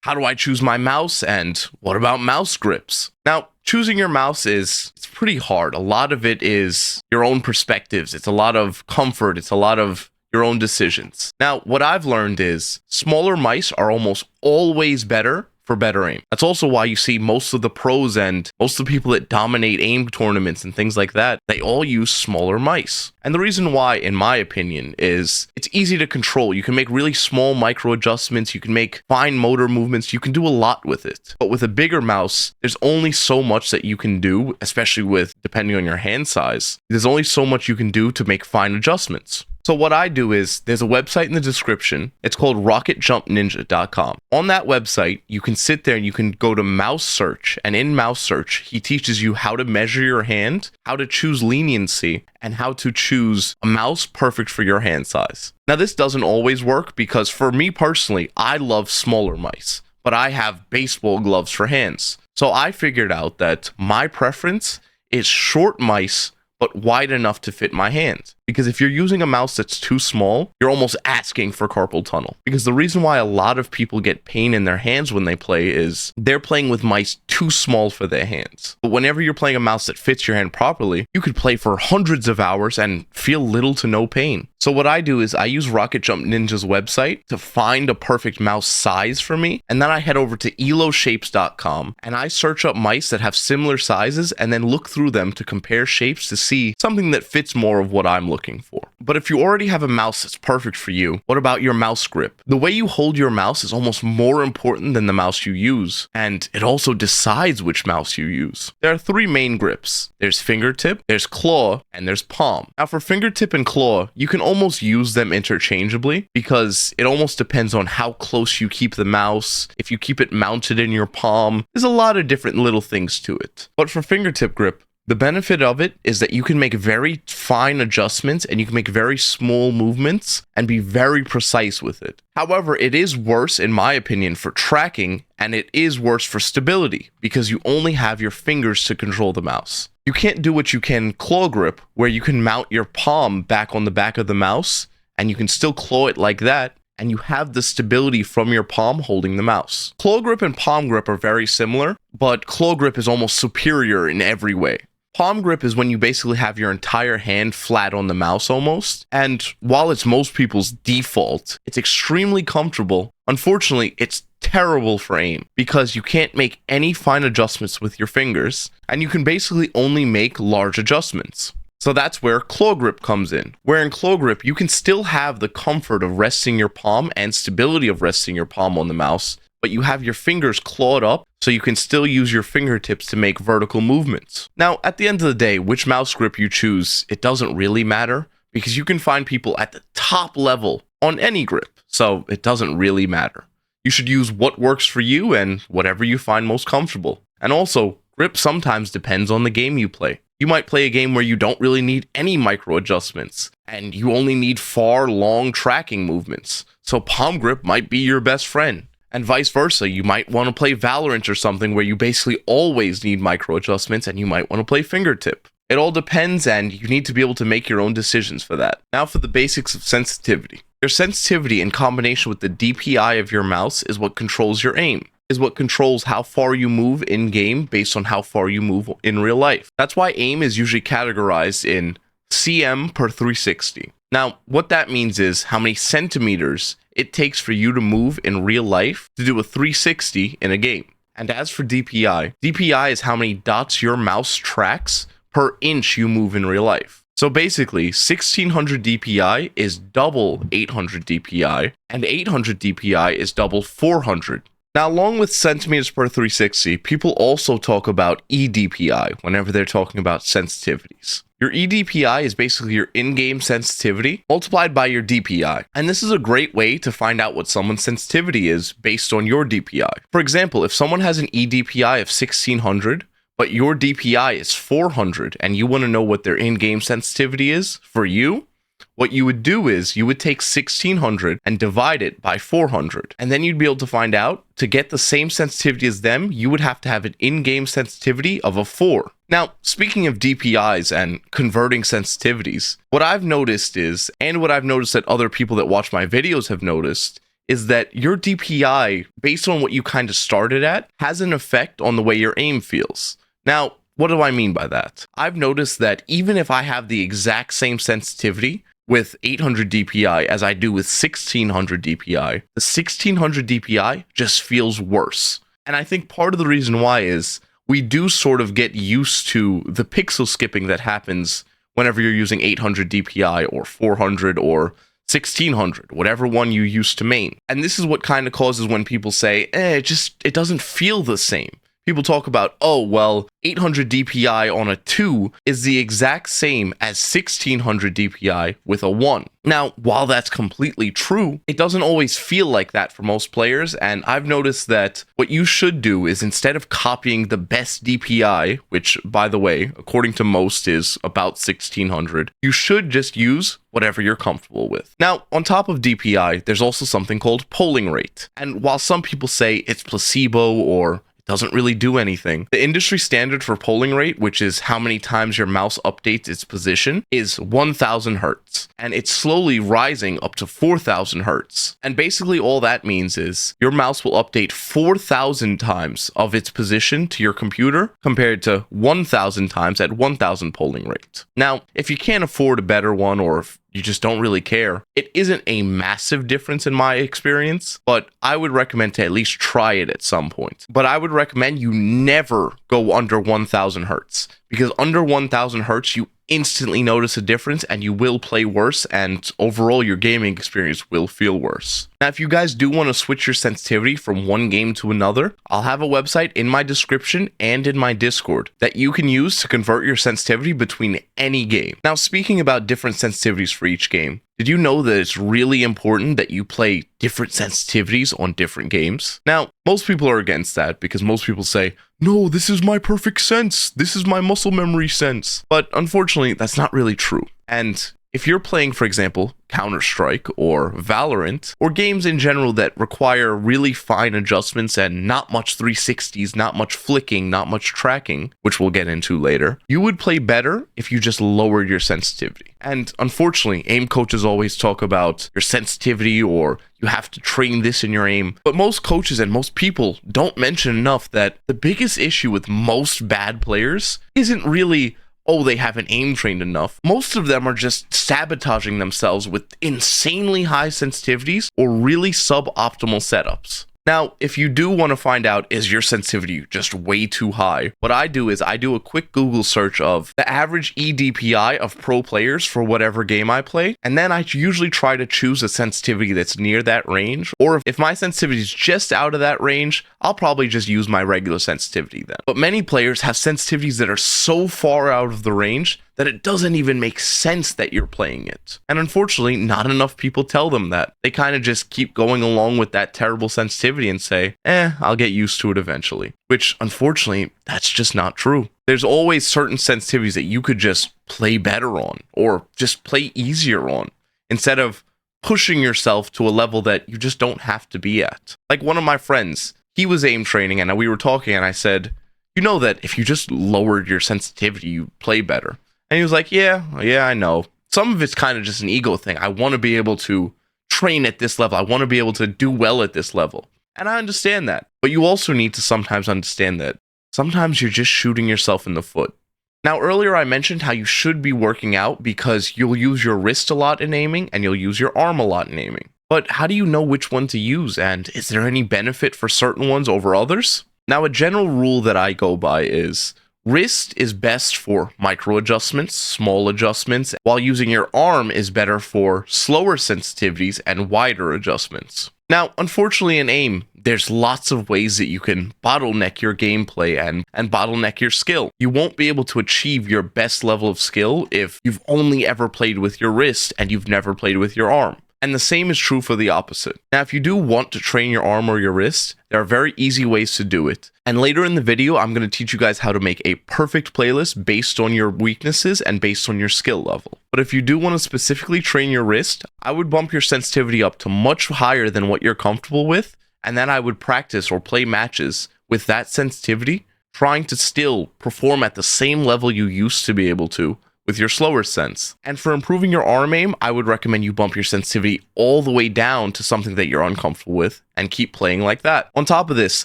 How do I choose my mouse, and what about mouse grips? Now, choosing your mouse it's pretty hard. A lot of it is your own perspectives. It's a lot of comfort. It's a lot of your own decisions. Now, what I've learned is smaller mice are almost always better for better aim. That's also why you see most of the pros and most of the people that dominate aim tournaments and things like that, they all use smaller mice. And the reason why, in my opinion, is it's easy to control. You can make really small micro adjustments. You can make fine motor movements. You can do a lot with it. But with a bigger mouse, there's only so much that you can do, especially with depending on your hand size. There's only so much you can do to make fine adjustments. So what I do is, there's a website in the description. It's called rocketjumpninja.com. On that website, you can sit there and you can go to mouse search. And in mouse search, he teaches you how to measure your hand, how to choose leniency, and how to choose a mouse perfect for your hand size. Now, this doesn't always work because for me personally, I love smaller mice, but I have baseball gloves for hands. So I figured out that my preference is short mice, but wide enough to fit my hand. Because if you're using a mouse that's too small, you're almost asking for carpal tunnel. Because the reason why a lot of people get pain in their hands when they play is they're playing with mice too small for their hands. But whenever you're playing a mouse that fits your hand properly, you could play for hundreds of hours and feel little to no pain. So what I do is I use Rocket Jump Ninja's website to find a perfect mouse size for me. And then I head over to eloshapes.com and I search up mice that have similar sizes and then look through them to compare shapes to see something that fits more of what I'm looking for. But if you already have a mouse that's perfect for you, what about your mouse grip? The way you hold your mouse is almost more important than the mouse you use, and it also decides which mouse you use. There are three main grips. There's fingertip, there's claw, and there's palm. Now for fingertip and claw, you can almost use them interchangeably because it almost depends on how close you keep the mouse, if you keep it mounted in your palm. There's a lot of different little things to it. But for fingertip grip, the benefit of it is that you can make very fine adjustments and you can make very small movements and be very precise with it. However, it is worse, in my opinion, for tracking, and it is worse for stability because you only have your fingers to control the mouse. You can't do what you can claw grip, where you can mount your palm back on the back of the mouse, and you can still claw it like that, and you have the stability from your palm holding the mouse. Claw grip and palm grip are very similar, but claw grip is almost superior in every way. Palm grip is when you basically have your entire hand flat on the mouse almost, and while it's most people's default, it's extremely comfortable. Unfortunately, it's terrible for aim because you can't make any fine adjustments with your fingers, and you can basically only make large adjustments. So that's where claw grip comes in. Where in claw grip, you can still have the comfort of resting your palm and stability of resting your palm on the mouse, but you have your fingers clawed up so you can still use your fingertips to make vertical movements. Now, at the end of the day, which mouse grip you choose, it doesn't really matter because you can find people at the top level on any grip, so it doesn't really matter. You should use what works for you and whatever you find most comfortable. And also, grip sometimes depends on the game you play. You might play a game where you don't really need any micro adjustments, and you only need far, long tracking movements, so palm grip might be your best friend. And vice versa, you might want to play Valorant or something where you basically always need micro adjustments, and you might want to play fingertip. It all depends, and you need to be able to make your own decisions for that. Now for the basics of sensitivity. Your sensitivity in combination with the DPI of your mouse is what controls your aim, is what controls how far you move in-game based on how far you move in real life. That's why aim is usually categorized in cm per 360. Now, what that means is how many centimeters it takes for you to move in real life to do a 360 in a game. And as for DPI, DPI is how many dots your mouse tracks per inch you move in real life. So basically, 1600 DPI is double 800 DPI, and 800 DPI is double 400. Now, along with centimeters per 360, people also talk about eDPI whenever they're talking about sensitivities. Your eDPI is basically your in-game sensitivity multiplied by your DPI. And this is a great way to find out what someone's sensitivity is based on your DPI. For example, if someone has an eDPI of 1600, but your DPI is 400, and you want to know what their in-game sensitivity is for you, what you would do is you would take 1600 and divide it by 400. And then you'd be able to find out, to get the same sensitivity as them, you would have to have an in-game sensitivity of a 4. Now, speaking of DPIs and converting sensitivities, what I've noticed is, and what I've noticed that other people that watch my videos have noticed, is that your DPI, based on what you kind of started at, has an effect on the way your aim feels. Now, what do I mean by that? I've noticed that even if I have the exact same sensitivity with 800 DPI as I do with 1600 DPI, the 1600 DPI just feels worse. And I think part of the reason why is we do sort of get used to the pixel skipping that happens whenever you're using 800 DPI or 400 or 1600, whatever one you used to main. And this is what kind of causes when people say, it doesn't feel the same. People talk about, oh, well, 800 DPI on a 2 is the exact same as 1600 DPI with a 1. Now, while that's completely true, it doesn't always feel like that for most players, and I've noticed that what you should do is, instead of copying the best DPI, which, by the way, according to most is about 1600, you should just use whatever you're comfortable with. Now, on top of DPI, there's also something called polling rate. And while some people say it's placebo or doesn't really do anything, the industry standard for polling rate, which is how many times your mouse updates its position, is 1000 hertz, and it's slowly rising up to 4000 hertz. And basically all that means is your mouse will update 4000 times of its position to your computer compared to 1000 times at 1000 polling rate. Now, if you can't afford a better one, or if you just don't really care, it isn't a massive difference in my experience, but I would recommend to at least try it at some point. But I would recommend you never go under 1000 hertz, because under 1000 hertz, you instantly notice a difference and you will play worse, and overall your gaming experience will feel worse. Now, if you guys do want to switch your sensitivity from one game to another, I'll have a website in my description and in my Discord that you can use to convert your sensitivity between any game. Now, speaking about different sensitivities for each game, did you know that it's really important that you play different sensitivities on different games? Now, most people are against that because most people say, no, this is my perfect sense. This is my muscle memory sense. But unfortunately, that's not really true. And if you're playing, for example, Counter-Strike or Valorant, or games in general that require really fine adjustments and not much 360s, not much flicking, not much tracking, which we'll get into later, you would play better if you just lowered your sensitivity. And unfortunately, aim coaches always talk about your sensitivity or you have to train this in your aim. But most coaches and most people don't mention enough that the biggest issue with most bad players isn't really, oh, they haven't aim trained enough. Most of them are just sabotaging themselves with insanely high sensitivities or really suboptimal setups. Now, if you do want to find out, is your sensitivity just way too high? What I do is I do a quick Google search of the average EDPI of pro players for whatever game I play, and then I usually try to choose a sensitivity that's near that range, or if my sensitivity is just out of that range, I'll probably just use my regular sensitivity then. But many players have sensitivities that are so far out of the range that it doesn't even make sense that you're playing it. And unfortunately, not enough people tell them that. They kind of just keep going along with that terrible sensitivity and say, I'll get used to it eventually. Which, unfortunately, that's just not true. There's always certain sensitivities that you could just play better on, or just play easier on, instead of pushing yourself to a level that you just don't have to be at. Like one of my friends, he was aim training, and we were talking, and I said, you know that if you just lowered your sensitivity, you play better. And he was like, yeah, I know. Some of it's kind of just an ego thing. I want to be able to train at this level. I want to be able to do well at this level. And I understand that. But you also need to sometimes understand that sometimes you're just shooting yourself in the foot. Now, earlier I mentioned how you should be working out because you'll use your wrist a lot in aiming and you'll use your arm a lot in aiming. But how do you know which one to use? And is there any benefit for certain ones over others? Now, a general rule that I go by is wrist is best for micro adjustments, small adjustments, while using your arm is better for slower sensitivities and wider adjustments. Now, unfortunately in aim, there's lots of ways that you can bottleneck your gameplay and bottleneck your skill. You won't be able to achieve your best level of skill if you've only ever played with your wrist and you've never played with your arm. And the same is true for the opposite. Now, if you do want to train your arm or your wrist, there are very easy ways to do it. And later in the video, I'm going to teach you guys how to make a perfect playlist based on your weaknesses and based on your skill level. But if you do want to specifically train your wrist, I would bump your sensitivity up to much higher than what you're comfortable with, and then I would practice or play matches with that sensitivity, trying to still perform at the same level you used to be able to with your slower sense. And for improving your arm aim, I would recommend you bump your sensitivity all the way down to something that you're uncomfortable with and keep playing like that. On top of this,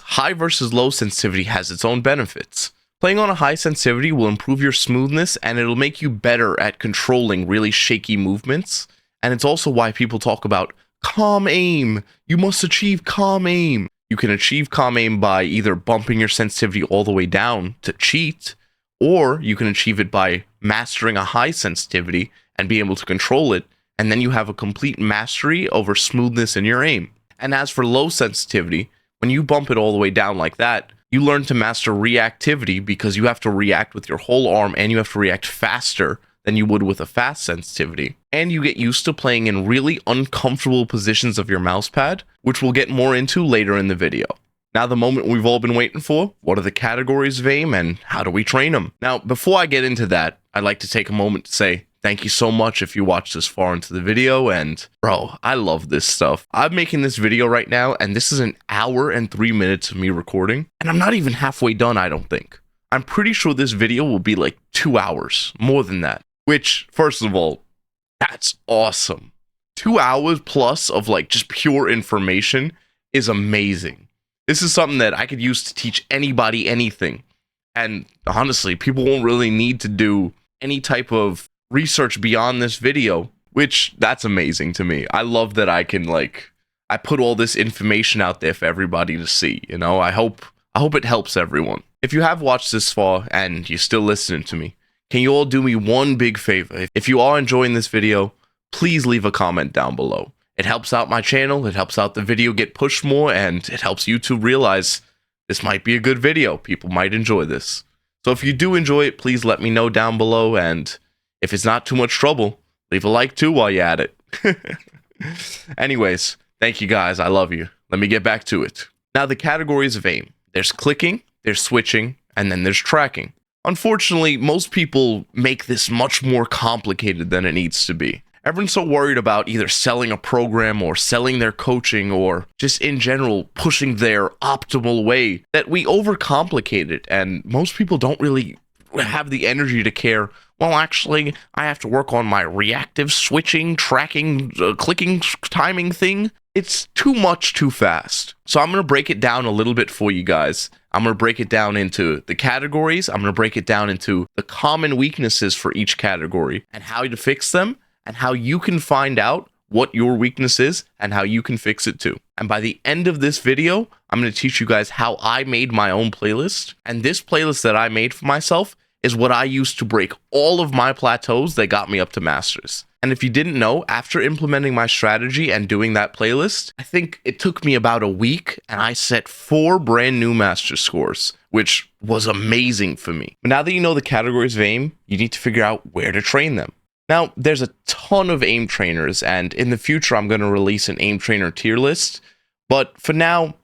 high versus low sensitivity has its own benefits. Playing on a high sensitivity will improve your smoothness and it'll make you better at controlling really shaky movements. And it's also why people talk about calm aim. You must achieve calm aim. You can achieve calm aim by either bumping your sensitivity all the way down to cheat, or you can achieve it by mastering a high sensitivity and be able to control it, and then you have a complete mastery over smoothness in your aim. And as for low sensitivity, when you bump it all the way down like that, you learn to master reactivity because you have to react with your whole arm and you have to react faster than you would with a fast sensitivity. And you get used to playing in really uncomfortable positions of your mouse pad, which we'll get more into later in the video. Now, the moment we've all been waiting for, what are the categories of aim and how do we train them? Now, before I get into that, I'd like to take a moment to say thank you so much if you watched this far into the video, and bro, I love this stuff. I'm making this video right now, and this is an hour and 3 minutes of me recording, and I'm not even halfway done, I don't think. I'm pretty sure this video will be like 2 hours, more than that, which, first of all, that's awesome. 2 hours plus of like just pure information is amazing. This is something that I could use to teach anybody anything. And honestly, people won't really need to do any type of research beyond this video, which that's amazing to me. I love that I can I put all this information out there for everybody to see, you know? I hope it helps everyone. If you have watched this far and you're still listening to me, can you all do me one big favor? If you are enjoying this video, please leave a comment down below. It helps out my channel, it helps out the video get pushed more, and it helps YouTube realize this might be a good video. People might enjoy this. So if you do enjoy it, please let me know down below, and if it's not too much trouble, leave a like too while you're at it. Anyways, thank you guys, I love you. Let me get back to it. Now, the categories of aim. There's clicking, there's switching, and then there's tracking. Unfortunately, most people make this much more complicated than it needs to be. Everyone's so worried about either selling a program or selling their coaching or just in general pushing their optimal way that we overcomplicate it, and most people don't really have the energy to care. Well, actually, I have to work on my reactive switching, tracking, clicking, timing thing. It's too much too fast. So I'm going to break it down a little bit for you guys. I'm going to break it down into the categories. I'm going to break it down into the common weaknesses for each category and how to fix them, and how you can find out what your weakness is and how you can fix it too. And by the end of this video, I'm going to teach you guys how I made my own playlist. And this playlist that I made for myself is what I used to break all of my plateaus that got me up to masters. And if you didn't know, after implementing my strategy and doing that playlist, I think it took me about a week and I set 4 brand new master scores, which was amazing for me. But now that you know the categories of aim, you need to figure out where to train them. Now, there's a ton of aim trainers, and in the future, I'm going to release an aim trainer tier list. But for now,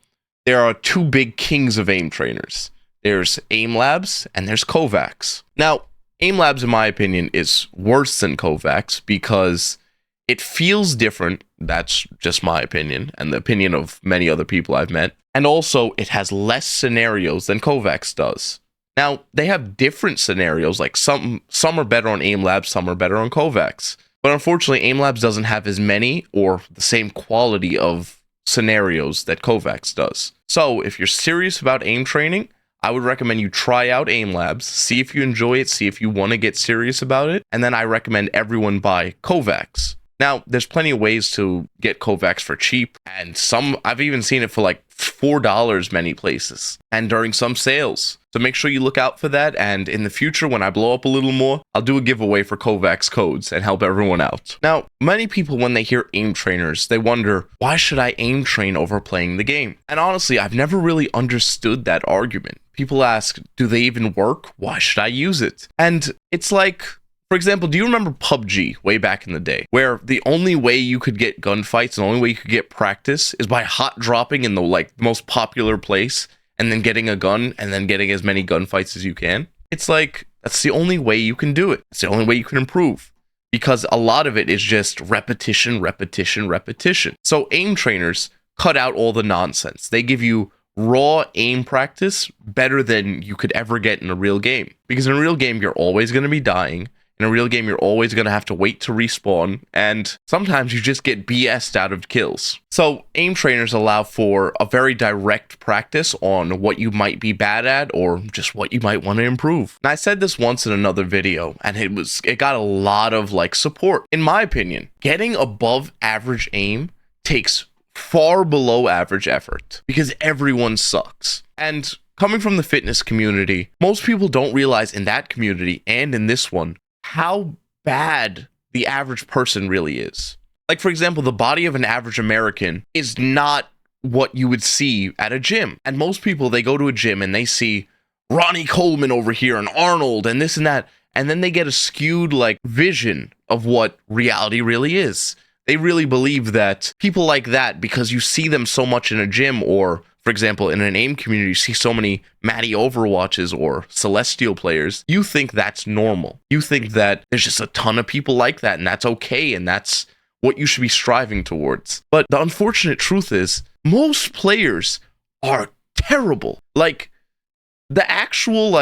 there are 2 big kings of aim trainers. There's Aimlabs and there's KovaaKs. Now, Aimlabs, in my opinion, is worse than KovaaKs because it feels different. That's just my opinion and the opinion of many other people I've met. And also, it has less scenarios than KovaaKs does. Now, they have different scenarios, like some are better on Aimlabs, some are better on KovaaKs. But unfortunately, Aimlabs doesn't have as many or the same quality of scenarios that KovaaKs does. So, if you're serious about aim training, I would recommend you try out Aimlabs, see if you enjoy it, see if you want to get serious about it, and then I recommend everyone buy KovaaKs. Now, there's plenty of ways to get KovaaKs for cheap, and I've even seen it for like $4 many places, and during some sales. So make sure you look out for that, and in the future, when I blow up a little more, I'll do a giveaway for KovaaKs codes and help everyone out. Now, many people, when they hear aim trainers, they wonder, why should I aim train over playing the game? And honestly, I've never really understood that argument. People ask, do they even work? Why should I use it? And it's like, for example, do you remember PuBG way back in the day, where the only way you could get gunfights and the only way you could get practice is by hot dropping in the most popular place and then getting a gun and then getting as many gunfights as you can? It's like, that's the only way you can do it. It's the only way you can improve, because a lot of it is just repetition, repetition, repetition. So aim trainers cut out all the nonsense. They give you raw aim practice better than you could ever get in a real game, because in a real game, you're always going to be dying. In a real game, you're always going to have to wait to respawn, and sometimes you just get BS'd out of kills. So aim trainers allow for a very direct practice on what you might be bad at or just what you might want to improve. And I said this once in another video, and it got a lot of support. In my opinion, getting above average aim takes far below average effort because everyone sucks. And coming from the fitness community, most people don't realize in that community and in this one how bad the average person really is. Like, for example, the body of an average American is not what you would see at a gym. And most people, they go to a gym and they see Ronnie Coleman over here and Arnold and this and that, and then they get a skewed vision of what reality really is. They really believe that people like that, because you see them so much in a gym, or for example, in an aim community, you see so many Matty Overwatches or Celestial players, you think that's normal. You think that there's just a ton of people like that, and that's okay, and that's what you should be striving towards. But the unfortunate truth is, most players are terrible. The actual,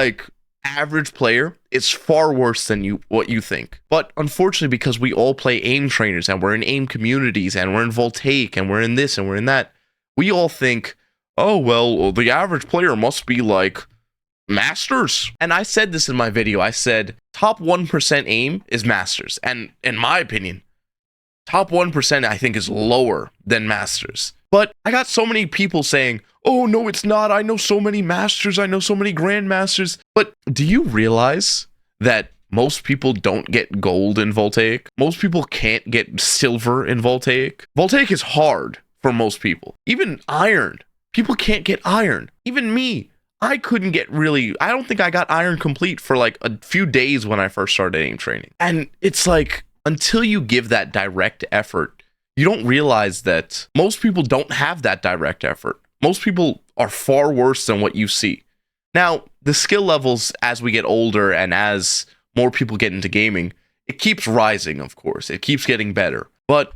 average player is far worse than what you think. But unfortunately, because we all play aim trainers, and we're in aim communities, and we're in Voltaic, and we're in this, and we're in that, we all think, oh, well, the average player must be masters. And I said this in my video. I said, top 1% aim is masters. And in my opinion, top 1% I think is lower than masters. But I got so many people saying, oh, no, it's not. I know so many masters. I know so many grandmasters. But do you realize that most people don't get gold in Voltaic? Most people can't get silver in Voltaic. Voltaic is hard for most people. Even iron. People can't get iron. Even me, I couldn't get I don't think I got iron complete for a few days when I first started aim training. And it's until you give that direct effort, you don't realize that most people don't have that direct effort. Most people are far worse than what you see. Now, the skill levels as we get older and as more people get into gaming, it keeps rising, of course. It keeps getting better. But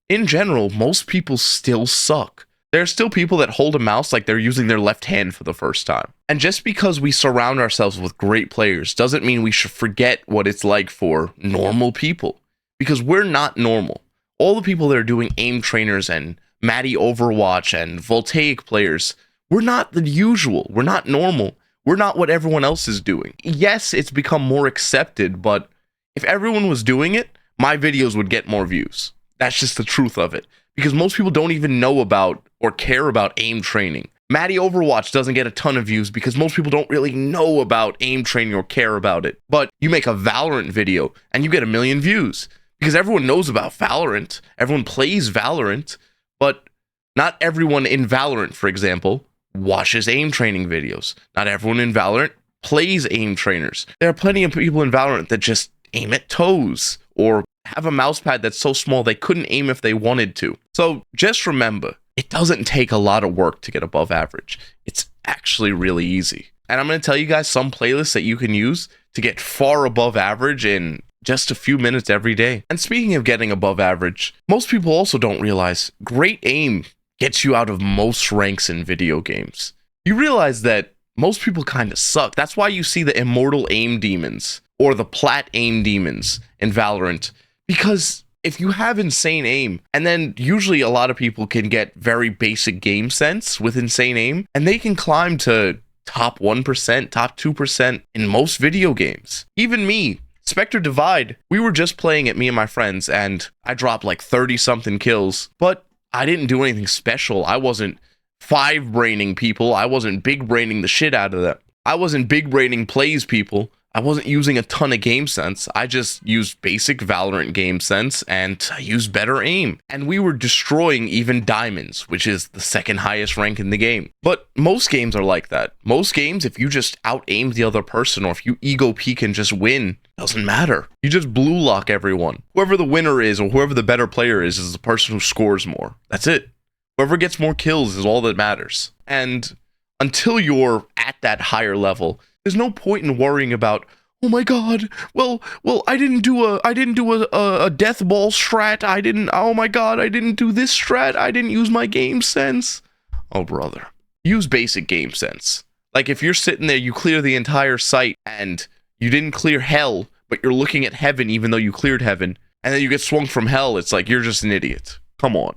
in general, most people still suck. There are still people that hold a mouse like they're using their left hand for the first time. And just because we surround ourselves with great players doesn't mean we should forget what it's like for normal people. Because we're not normal. All the people that are doing aim trainers and Matty Overwatch and Voltaic players, we're not the usual. We're not normal. We're not what everyone else is doing. Yes, it's become more accepted, but if everyone was doing it, my videos would get more views. That's just the truth of it. Because most people don't even know about or care about aim training. Matty Overwatch doesn't get a ton of views because most people don't really know about aim training or care about it. But you make a Valorant video and you get 1 million views. Because everyone knows about Valorant. Everyone plays Valorant. But not everyone in Valorant, for example, watches aim training videos. Not everyone in Valorant plays aim trainers. There are plenty of people in Valorant that just aim at toes or have a mouse pad that's so small they couldn't aim if they wanted to. So just remember, it doesn't take a lot of work to get above average. It's actually really easy. And I'm going to tell you guys some playlists that you can use to get far above average in just a few minutes every day. And speaking of getting above average, most people also don't realize great aim gets you out of most ranks in video games. You realize that most people kind of suck. That's why you see the immortal aim demons or the plat aim demons in Valorant. Because if you have insane aim, and then usually a lot of people can get very basic game sense with insane aim, and they can climb to top 1%, top 2% in most video games. Even me, Spectre Divide, we were just playing it, me and my friends, and I dropped like 30-something kills, but I didn't do anything special. I wasn't 5-braining people. I wasn't big-braining the shit out of them. I wasn't big-braining plays people. I wasn't using a ton of game sense. I just used basic Valorant game sense and I used better aim. And we were destroying even diamonds, which is the second highest rank in the game. But most games are like that. Most games, if you just out-aim the other person or if you ego peek and just win, doesn't matter. You just blue lock everyone. Whoever the winner is or whoever the better player is the person who scores more. That's it. Whoever gets more kills is all that matters. And until you're at that higher level, there's no point in worrying about, oh my god, well, I didn't do a death ball strat. Oh my god, I didn't do this strat. I didn't use my game sense. Oh brother, use basic game sense. Like if you're sitting there, you clear the entire site and you didn't clear hell, but you're looking at heaven even though you cleared heaven, and then you get swung from hell, it's like you're just an idiot. Come on.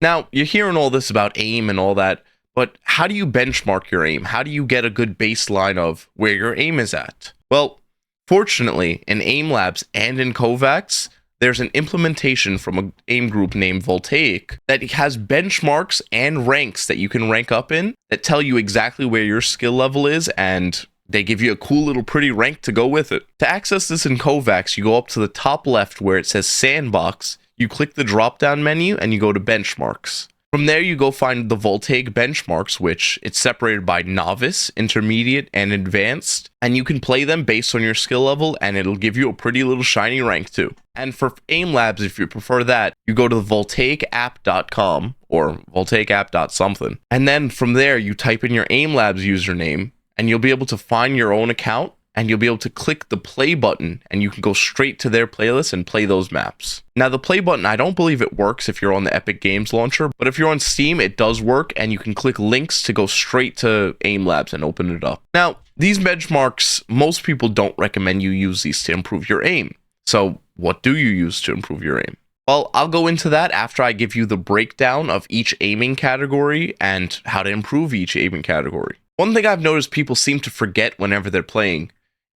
Now, you're hearing all this about aim and all that, but how do you benchmark your aim? How do you get a good baseline of where your aim is at? Well, fortunately, in Aimlabs and in KovaaKs, there's an implementation from an aim group named Voltaic that has benchmarks and ranks that you can rank up in that tell you exactly where your skill level is, and they give you a cool little pretty rank to go with it. To access this in KovaaKs, you go up to the top left where it says Sandbox, you click the drop-down menu, and you go to Benchmarks. From there, you go find the Voltaic benchmarks, which it's separated by novice, intermediate, and advanced, and you can play them based on your skill level, and it'll give you a pretty little shiny rank too. And for Aimlabs, if you prefer that, you go to voltaicapp.com or voltaicapp.something, and then from there, you type in your Aimlabs username, and you'll be able to find your own account, and you'll be able to click the play button and you can go straight to their playlist and play those maps. Now the play button, I don't believe it works if you're on the Epic Games launcher, but if you're on Steam, it does work and you can click links to go straight to Aimlabs and open it up. Now, these benchmarks, most people don't recommend you use these to improve your aim. So what do you use to improve your aim? Well, I'll go into that after I give you the breakdown of each aiming category and how to improve each aiming category. One thing I've noticed people seem to forget whenever they're playing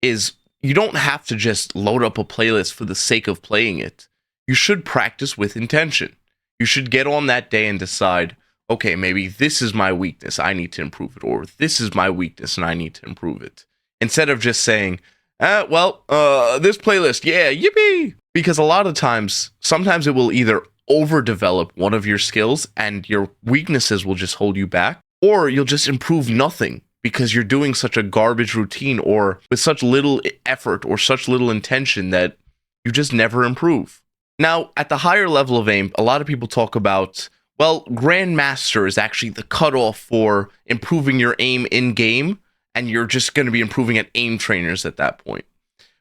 is you don't have to just load up a playlist for the sake of playing it. You should practice with intention. You should get on that day and decide, okay, maybe this is my weakness, I need to improve it, or this is my weakness and I need to improve it. Instead of just saying, this playlist, yeah, yippee! Because a lot of times, sometimes it will either overdevelop one of your skills and your weaknesses will just hold you back, or you'll just improve nothing because you're doing such a garbage routine or with such little effort or such little intention that you just never improve. Now, at the higher level of aim, a lot of people talk about, well, Grandmaster is actually the cutoff for improving your aim in-game, and you're just going to be improving at aim trainers at that point.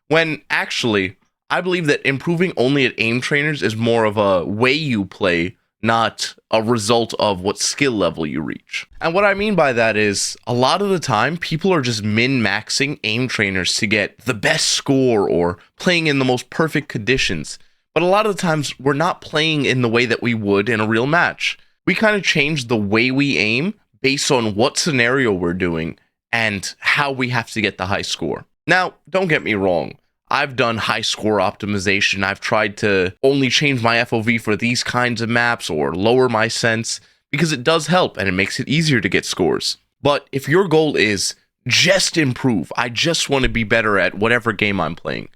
When actually, I believe that improving only at aim trainers is more of a way you play, not a result of what skill level you reach. And what I mean by that is, a lot of the time, people are just min-maxing aim trainers to get the best score or playing in the most perfect conditions. But a lot of the times, we're not playing in the way that we would in a real match. We kind of change the way we aim based on what scenario we're doing and how we have to get the high score. Now, don't get me wrong. I've done high score optimization. I've tried to only change my FOV for these kinds of maps or lower my Sens because it does help and it makes it easier to get scores. But if your goal is just improve, I just want to be better at whatever game I'm playing,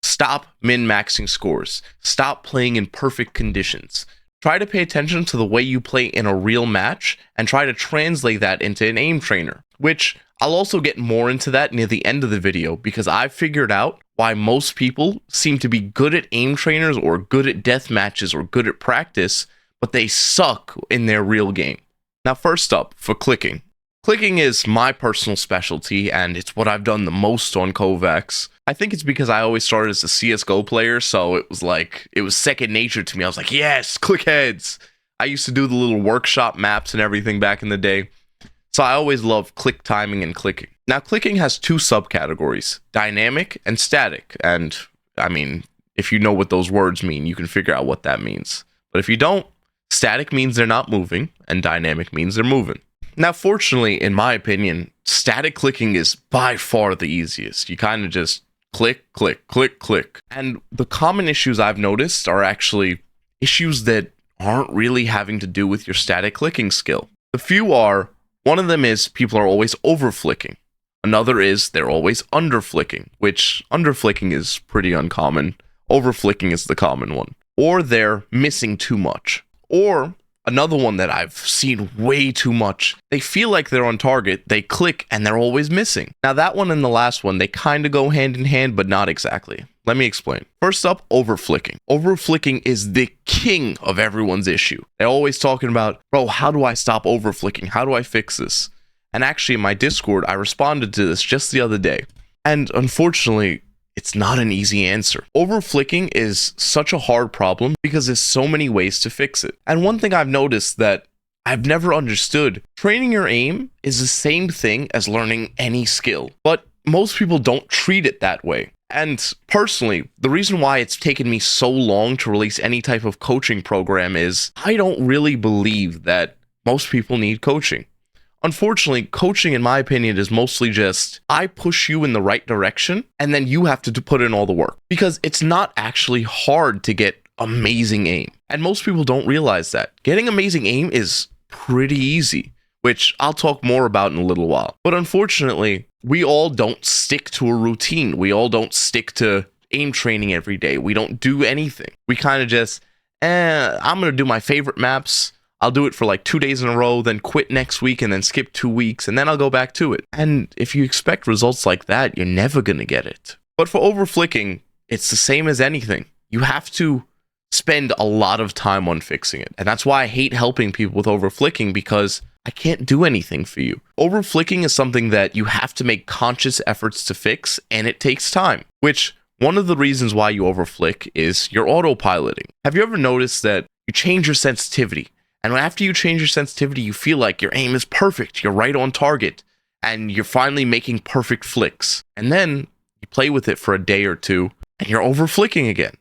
stop min-maxing scores. Stop playing in perfect conditions. Try to pay attention to the way you play in a real match and try to translate that into an aim trainer, which I'll also get more into that near the end of the video because I've figured out why most people seem to be good at aim trainers or good at death matches or good at practice, but they suck in their real game. Now, first up, for clicking. Clicking is my personal specialty, and it's what I've done the most on KovaaKs. I think it's because I always started as a CSGO player, so it was second nature to me. I was like, yes, click heads. I used to do the little workshop maps and everything back in the day. So I always loved click timing and clicking. Now, clicking has two subcategories, dynamic and static. And I mean, if you know what those words mean, you can figure out what that means. But if you don't, static means they're not moving, and dynamic means they're moving. Now, fortunately, in my opinion, static clicking is by far the easiest. You kind of just click, click, click, click. And the common issues I've noticed are actually issues that aren't really having to do with your static clicking skill. The few are, one of them is people are always over flicking. Another is they're always under flicking, which under flicking is pretty uncommon. Over flicking is the common one. Or they're missing too much. Or another one that I've seen way too much, they feel like they're on target, they click, and they're always missing. Now that one and the last one, they kind of go hand in hand, but not exactly. Let me explain. First up, over flicking. Over flicking is the king of everyone's issue. They're always talking about, bro, how do I stop over flicking? How do I fix this? And actually in my Discord, I responded to this just the other day. And unfortunately, it's not an easy answer. Over flicking is such a hard problem because there's so many ways to fix it. And one thing I've noticed that I've never understood, training your aim is the same thing as learning any skill, but most people don't treat it that way. And personally, the reason why it's taken me so long to release any type of coaching program is I don't really believe that most people need coaching. Unfortunately, coaching, in my opinion, is mostly just, I push you in the right direction, and then you have to put in all the work. Because it's not actually hard to get amazing aim. And most people don't realize that. Getting amazing aim is pretty easy, which I'll talk more about in a little while. But unfortunately, we all don't stick to a routine. We all don't stick to aim training every day. We don't do anything. We kind of just, I'm going to do my favorite maps. I'll do it for like 2 days in a row, then quit next week and then skip 2 weeks, and then I'll go back to it. And if you expect results like that, you're never going to get it. But for over flicking, it's the same as anything. You have to spend a lot of time on fixing it. And that's why I hate helping people with over flicking, because I can't do anything for you. Over flicking is something that you have to make conscious efforts to fix, and it takes time, which one of the reasons why you over flick is your autopiloting. Have you ever noticed that you change your sensitivity? And after you change your sensitivity, you feel like your aim is perfect, you're right on target, and you're finally making perfect flicks. And then you play with it for a day or two, and you're over flicking again,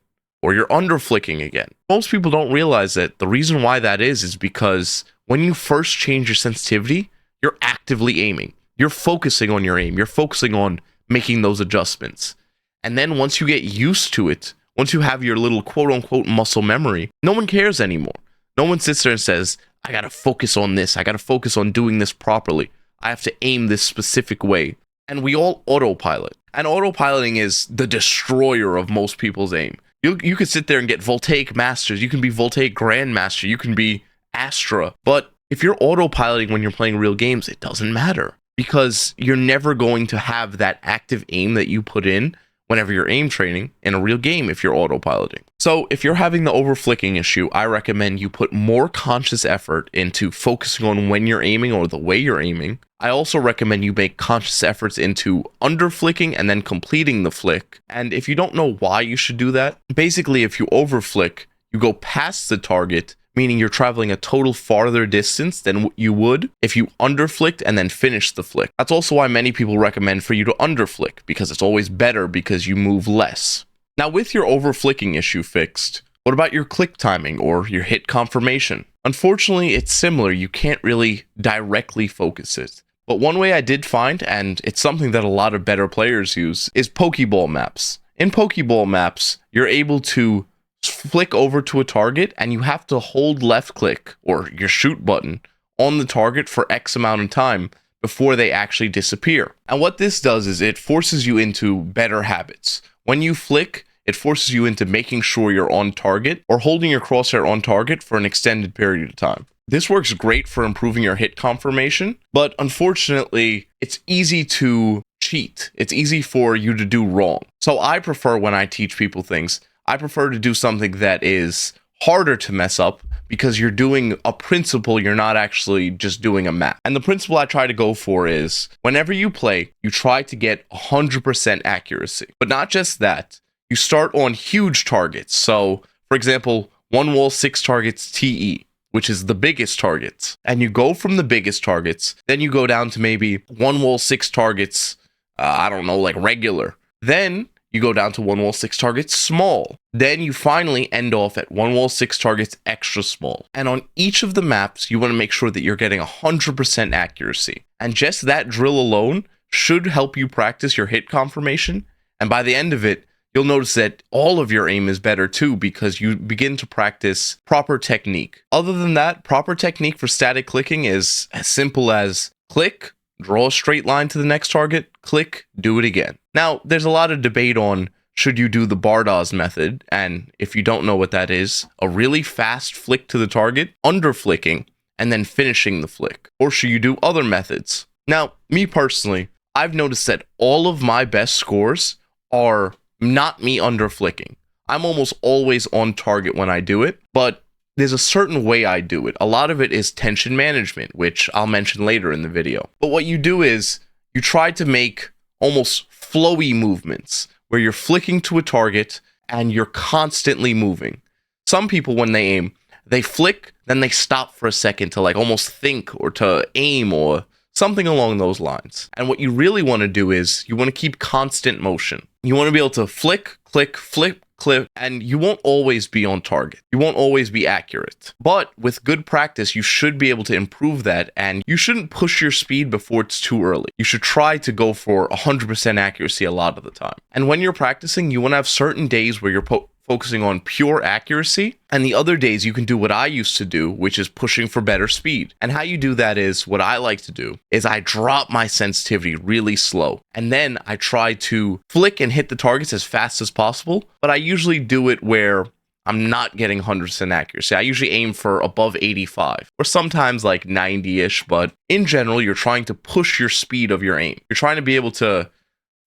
or you're under flicking again. Most people don't realize that the reason why that is because when you first change your sensitivity, you're actively aiming. You're focusing on your aim. You're focusing on making those adjustments. And then once you get used to it, once you have your little quote-unquote muscle memory, no one cares anymore. No one sits there and says, I gotta focus on this. I gotta focus on doing this properly. I have to aim this specific way. And we all autopilot. And autopiloting is the destroyer of most people's aim. You could sit there and get Voltaic Masters. You can be Voltaic Grandmaster. You can be Astra. But if you're autopiloting when you're playing real games, it doesn't matter. Because you're never going to have that active aim that you put in whenever you're aim training in a real game if you're autopiloting. So if you're having the overflicking issue, I recommend you put more conscious effort into focusing on when you're aiming or the way you're aiming. I also recommend you make conscious efforts into underflicking and then completing the flick. And if you don't know why you should do that, basically if you overflick, you go past the target, meaning you're traveling a total farther distance than you would if you underflicked and then finished the flick. That's also why many people recommend for you to underflick, because it's always better because you move less. Now with your overflicking issue fixed, what about your click timing or your hit confirmation? Unfortunately, it's similar. You can't really directly focus it. But one way I did find, and it's something that a lot of better players use, is Pokeball maps. In Pokeball maps, you're able to flick over to a target and you have to hold left click or your shoot button on the target for X amount of time before they actually disappear. And what this does is it forces you into better habits. When you flick, it forces you into making sure you're on target or holding your crosshair on target for an extended period of time. This works great for improving your hit confirmation, but unfortunately, it's easy to cheat. It's easy for you to do wrong. So I prefer, when I teach people things, I prefer to do something that is harder to mess up because you're doing a principle, you're not actually just doing a map. And the principle I try to go for is, whenever you play, you try to get 100% accuracy. But not just that, you start on huge targets. So, for example, 1 wall 6 targets TE, which is the biggest targets. And you go from the biggest targets, then you go down to maybe 1 wall 6 targets, I don't know, like regular. Then you go down to 1 wall 6 targets small. Then you finally end off at 1 wall 6 targets extra small. And on each of the maps, you want to make sure that you're getting 100% accuracy. And just that drill alone should help you practice your hit confirmation. And by the end of it, you'll notice that all of your aim is better too, because you begin to practice proper technique. Other than that, proper technique for static clicking is as simple as click, draw a straight line to the next target, click, do it again. Now, there's a lot of debate on should you do the Bardas method, and if you don't know what that is, a really fast flick to the target, under flicking, and then finishing the flick. Or should you do other methods? Now, me personally, I've noticed that all of my best scores are not me under flicking. I'm almost always on target when I do it, but there's a certain way I do it. A lot of it is tension management, which I'll mention later in the video. But what you do is you try to make almost flowy movements where you're flicking to a target and you're constantly moving. Some people, when they aim, they flick, then they stop for a second to like almost think or to aim or something along those lines. And what you really want to do is you want to keep constant motion. You want to be able to flick, click, flick, click, and you won't always be on target. You won't always be accurate. But with good practice, you should be able to improve that, and you shouldn't push your speed before it's too early. You should try to go for 100% accuracy a lot of the time. And when you're practicing, you want to have certain days where you're focusing on pure accuracy, and the other days you can do what I used to do, which is pushing for better speed. And how you do that is, what I like to do is I drop my sensitivity really slow, and then I try to flick and hit the targets as fast as possible, but I usually do it where I'm not getting 100% accuracy. I usually aim for above 85, or sometimes like 90-ish, but in general, you're trying to push your speed of your aim. You're trying to be able to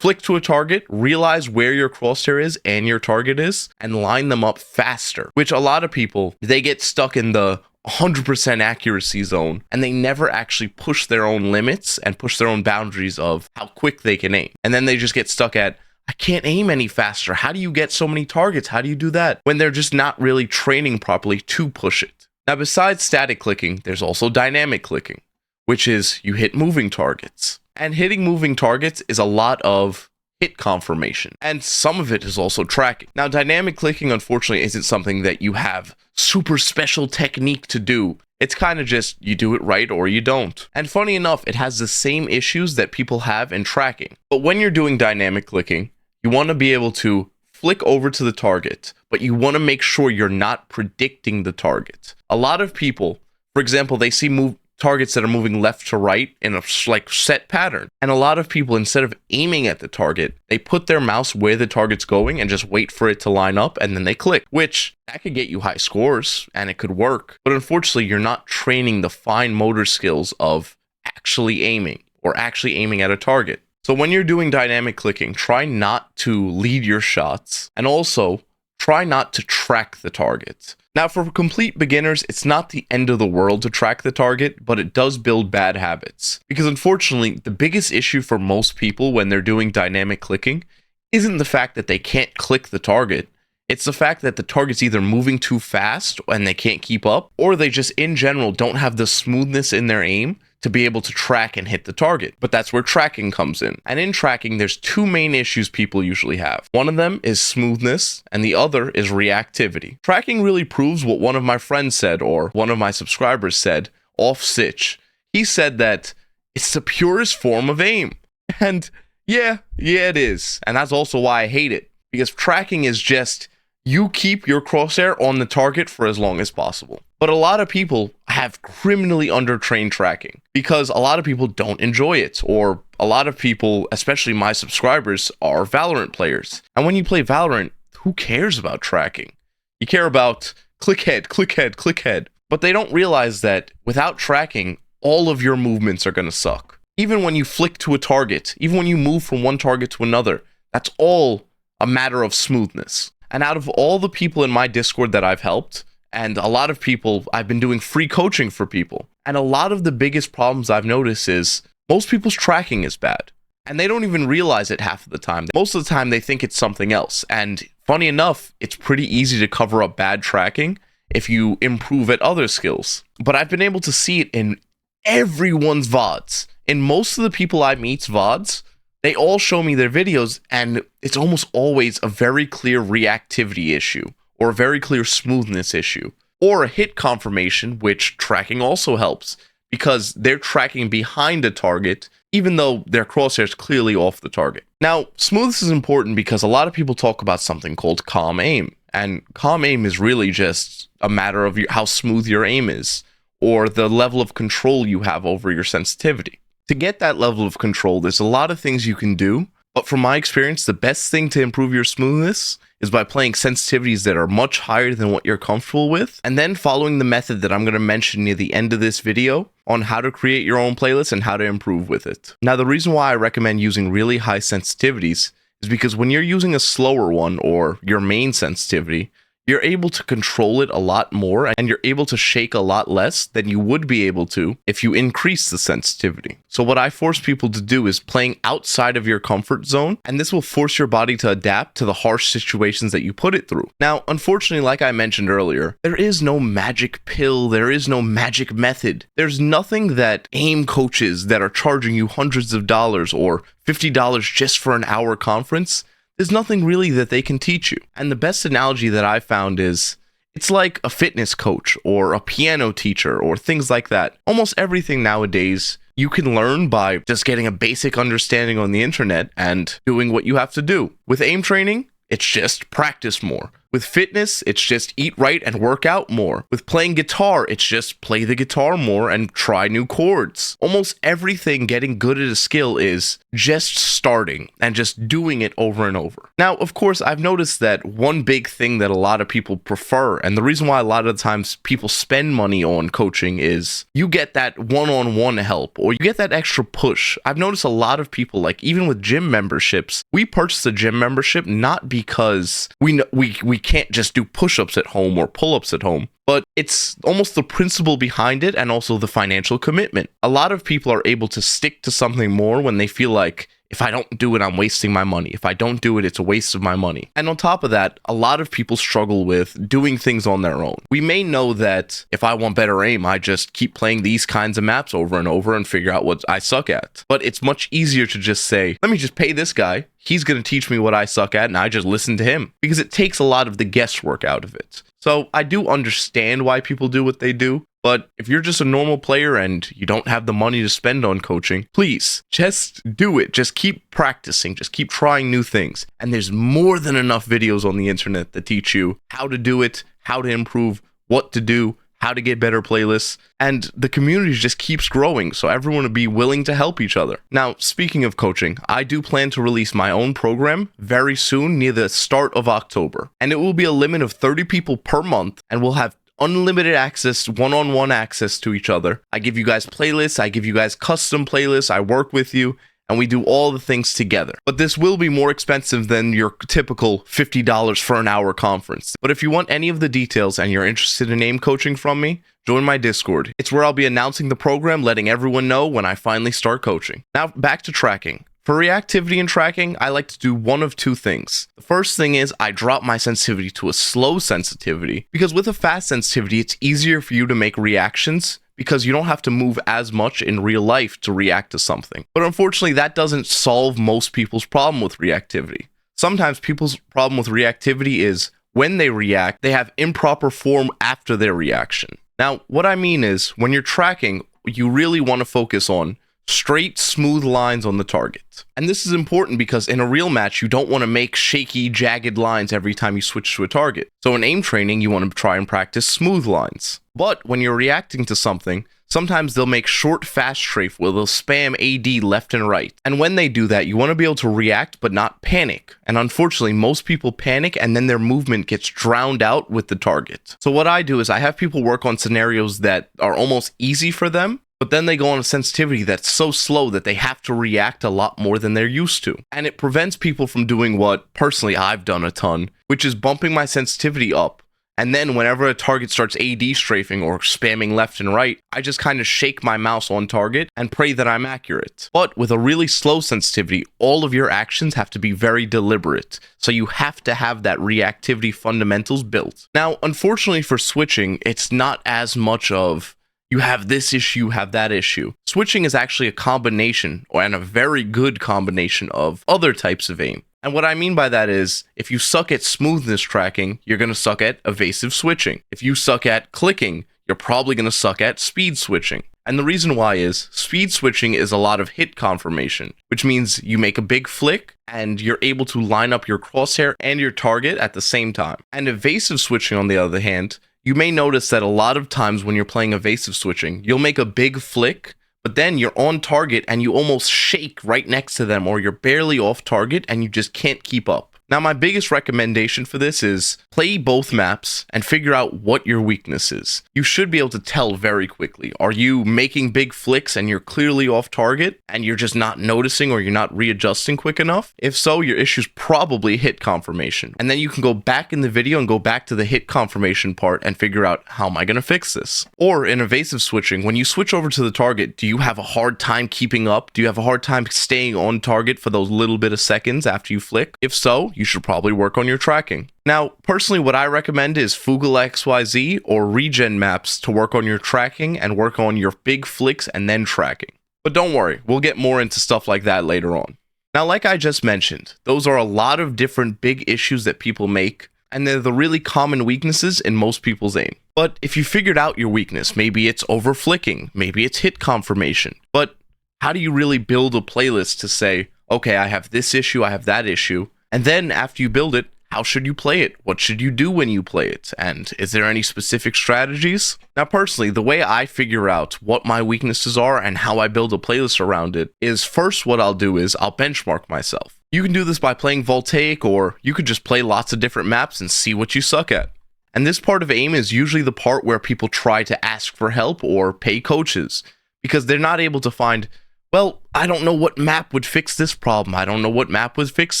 flick to a target, realize where your crosshair is and your target is, and line them up faster, which a lot of people, they get stuck in the 100% accuracy zone, and they never actually push their own limits and push their own boundaries of how quick they can aim. And then they just get stuck at, I can't aim any faster. How do you get so many targets? How do you do that? When they're just not really training properly to push it. Now, besides static clicking, there's also dynamic clicking, which is you hit moving targets. And hitting moving targets is a lot of hit confirmation, and some of it is also tracking. Now, dynamic clicking, unfortunately, isn't something that you have super special technique to do. It's kind of just, you do it right or you don't. And funny enough, it has the same issues that people have in tracking. But when you're doing dynamic clicking, you want to be able to flick over to the target, but you want to make sure you're not predicting the target. A lot of people, for example, they see targets that are moving left to right in a like set pattern. And a lot of people, instead of aiming at the target, they put their mouse where the target's going and just wait for it to line up, and then they click, which that could get you high scores and it could work. But unfortunately, you're not training the fine motor skills of actually aiming or actually aiming at a target. So when you're doing dynamic clicking, try not to lead your shots, and also try not to track the target. Now, for complete beginners, it's not the end of the world to track the target, but it does build bad habits. Because unfortunately, the biggest issue for most people when they're doing dynamic clicking isn't the fact that they can't click the target. It's the fact that the target's either moving too fast and they can't keep up, or they just in general don't have the smoothness in their aim to be able to track and hit the target. But that's where tracking comes in. And in tracking, there's two main issues people usually have. One of them is smoothness, and the other is reactivity. Tracking really proves what one of my friends said, or one of my subscribers said, off Sitch. He said that it's the purest form of aim. And yeah, it is. And that's also why I hate it. Because tracking is just, you keep your crosshair on the target for as long as possible. But a lot of people have criminally undertrained tracking because a lot of people don't enjoy it, or a lot of people, especially my subscribers, are Valorant players. And when you play Valorant, who cares about tracking? You care about click head, click head, click head. But they don't realize that without tracking, all of your movements are going to suck. Even when you flick to a target, even when you move from one target to another, that's all a matter of smoothness. And out of all the people in my Discord that I've helped, and a lot of people, I've been doing free coaching for people. And a lot of the biggest problems I've noticed is most people's tracking is bad. And they don't even realize it half of the time. Most of the time they think it's something else. And funny enough, it's pretty easy to cover up bad tracking if you improve at other skills. But I've been able to see it in everyone's VODs. In most of the people I meet's VODs, they all show me their videos, and it's almost always a very clear reactivity issue, or a very clear smoothness issue, or a hit confirmation, which tracking also helps, because they're tracking behind a target, even though their crosshair is clearly off the target. Now, smoothness is important because a lot of people talk about something called calm aim, and calm aim is really just a matter of how smooth your aim is, or the level of control you have over your sensitivity. To get that level of control, there's a lot of things you can do, but from my experience, the best thing to improve your smoothness is by playing sensitivities that are much higher than what you're comfortable with, and then following the method that I'm going to mention near the end of this video on how to create your own playlist and how to improve with it. Now, the reason why I recommend using really high sensitivities is because when you're using a slower one, or your main sensitivity, you're able to control it a lot more, and you're able to shake a lot less than you would be able to if you increase the sensitivity. So what I force people to do is playing outside of your comfort zone, and this will force your body to adapt to the harsh situations that you put it through. Now, unfortunately, like I mentioned earlier, there is no magic pill, there is no magic method. There's nothing that aim coaches that are charging you hundreds of dollars or $50 just for an hour conference, there's nothing really that they can teach you. And the best analogy that I've found is, it's like a fitness coach or a piano teacher or things like that. Almost everything nowadays you can learn by just getting a basic understanding on the internet and doing what you have to do. With aim training, it's just practice more. With fitness, it's just eat right and work out more. With playing guitar, it's just play the guitar more and try new chords. Almost everything getting good at a skill is just starting and just doing it over and over. Now, of course, I've noticed that one big thing that a lot of people prefer, and the reason why a lot of the times people spend money on coaching, is you get that one-on-one help, or you get that extra push. I've noticed a lot of people, like even with gym memberships, we purchase a gym membership not because we can't just do push-ups at home or pull-ups at home, but it's almost the principle behind it and also the financial commitment. A lot of people are able to stick to something more when they feel like, if I don't do it, I'm wasting my money. If I don't do it, it's a waste of my money. And on top of that, a lot of people struggle with doing things on their own. We may know that if I want better aim, I just keep playing these kinds of maps over and over and figure out what I suck at. But it's much easier to just say, let me just pay this guy. He's going to teach me what I suck at, and I just listen to him. Because it takes a lot of the guesswork out of it. So I do understand why people do what they do. But if you're just a normal player and you don't have the money to spend on coaching, please just do it. Just keep practicing. Just keep trying new things. And there's more than enough videos on the internet that teach you how to do it, how to improve, what to do, how to get better playlists. And the community just keeps growing, so everyone will be willing to help each other. Now, speaking of coaching, I do plan to release my own program very soon, near the start of October. And it will be a limit of 30 people per month, and we'll have unlimited access, one-on-one access to each other. I give you guys playlists, I give you guys custom playlists, I work with you, and we do all the things together. But this will be more expensive than your typical $50 for an hour conference. But if you want any of the details and you're interested in aim coaching from me, join my Discord. It's where I'll be announcing the program, letting everyone know when I finally start coaching. Now, back to tracking. For reactivity and tracking, I like to do one of two things. The first thing is I drop my sensitivity to a slow sensitivity, because with a fast sensitivity, it's easier for you to make reactions because you don't have to move as much in real life to react to something. But unfortunately, that doesn't solve most people's problem with reactivity. Sometimes people's problem with reactivity is when they react, they have improper form after their reaction. Now, what I mean is, when you're tracking, you really want to focus on straight, smooth lines on the target. And this is important because in a real match, you don't want to make shaky, jagged lines every time you switch to a target. So in aim training, you want to try and practice smooth lines. But when you're reacting to something, sometimes they'll make short, fast strafe where they'll spam AD left and right. And when they do that, you want to be able to react but not panic. And unfortunately, most people panic and then their movement gets drowned out with the target. So what I do is I have people work on scenarios that are almost easy for them, but then they go on a sensitivity that's so slow that they have to react a lot more than they're used to. And it prevents people from doing what, personally, I've done a ton, which is bumping my sensitivity up. And then whenever a target starts AD strafing or spamming left and right, I just kind of shake my mouse on target and pray that I'm accurate. But with a really slow sensitivity, all of your actions have to be very deliberate. So you have to have that reactivity fundamentals built. Now, unfortunately for switching, it's not as much of you have this issue, you have that issue. Switching is actually a combination, and a very good combination of other types of aim. And what I mean by that is, if you suck at smoothness tracking, you're going to suck at evasive switching. If you suck at clicking, you're probably going to suck at speed switching. And the reason why is, speed switching is a lot of hit confirmation, which means you make a big flick, and you're able to line up your crosshair and your target at the same time. And evasive switching, on the other hand, you may notice that a lot of times when you're playing evasive switching, you'll make a big flick, but then you're on target and you almost shake right next to them, or you're barely off target and you just can't keep up. Now, my biggest recommendation for this is play both maps and figure out what your weakness is. You should be able to tell very quickly. Are you making big flicks and you're clearly off target and you're just not noticing, or you're not readjusting quick enough? If so, your issue's probably hit confirmation. And then you can go back in the video and go back to the hit confirmation part and figure out, how am I going to fix this? Or in evasive switching, when you switch over to the target, do you have a hard time keeping up? Do you have a hard time staying on target for those little bit of seconds after you flick? If so, you should probably work on your tracking. Now, personally, what I recommend is FugalXYZ or regen maps to work on your tracking and work on your big flicks and then tracking. But don't worry, we'll get more into stuff like that later on. Now, like I just mentioned, those are a lot of different big issues that people make, and they're the really common weaknesses in most people's aim. But if you figured out your weakness, maybe it's over flicking, maybe it's hit confirmation, but how do you really build a playlist to say, okay, I have this issue, I have that issue, and then after you build it, how should you play it? What should you do when you play it? And is there any specific strategies? Now, personally, the way I figure out what my weaknesses are and how I build a playlist around it is, first what I'll do is I'll benchmark myself. You can do this by playing Voltaic, or you could just play lots of different maps and see what you suck at. And this part of aim is usually the part where people try to ask for help or pay coaches, because they're not able to find, well, I don't know what map would fix this problem. I don't know what map would fix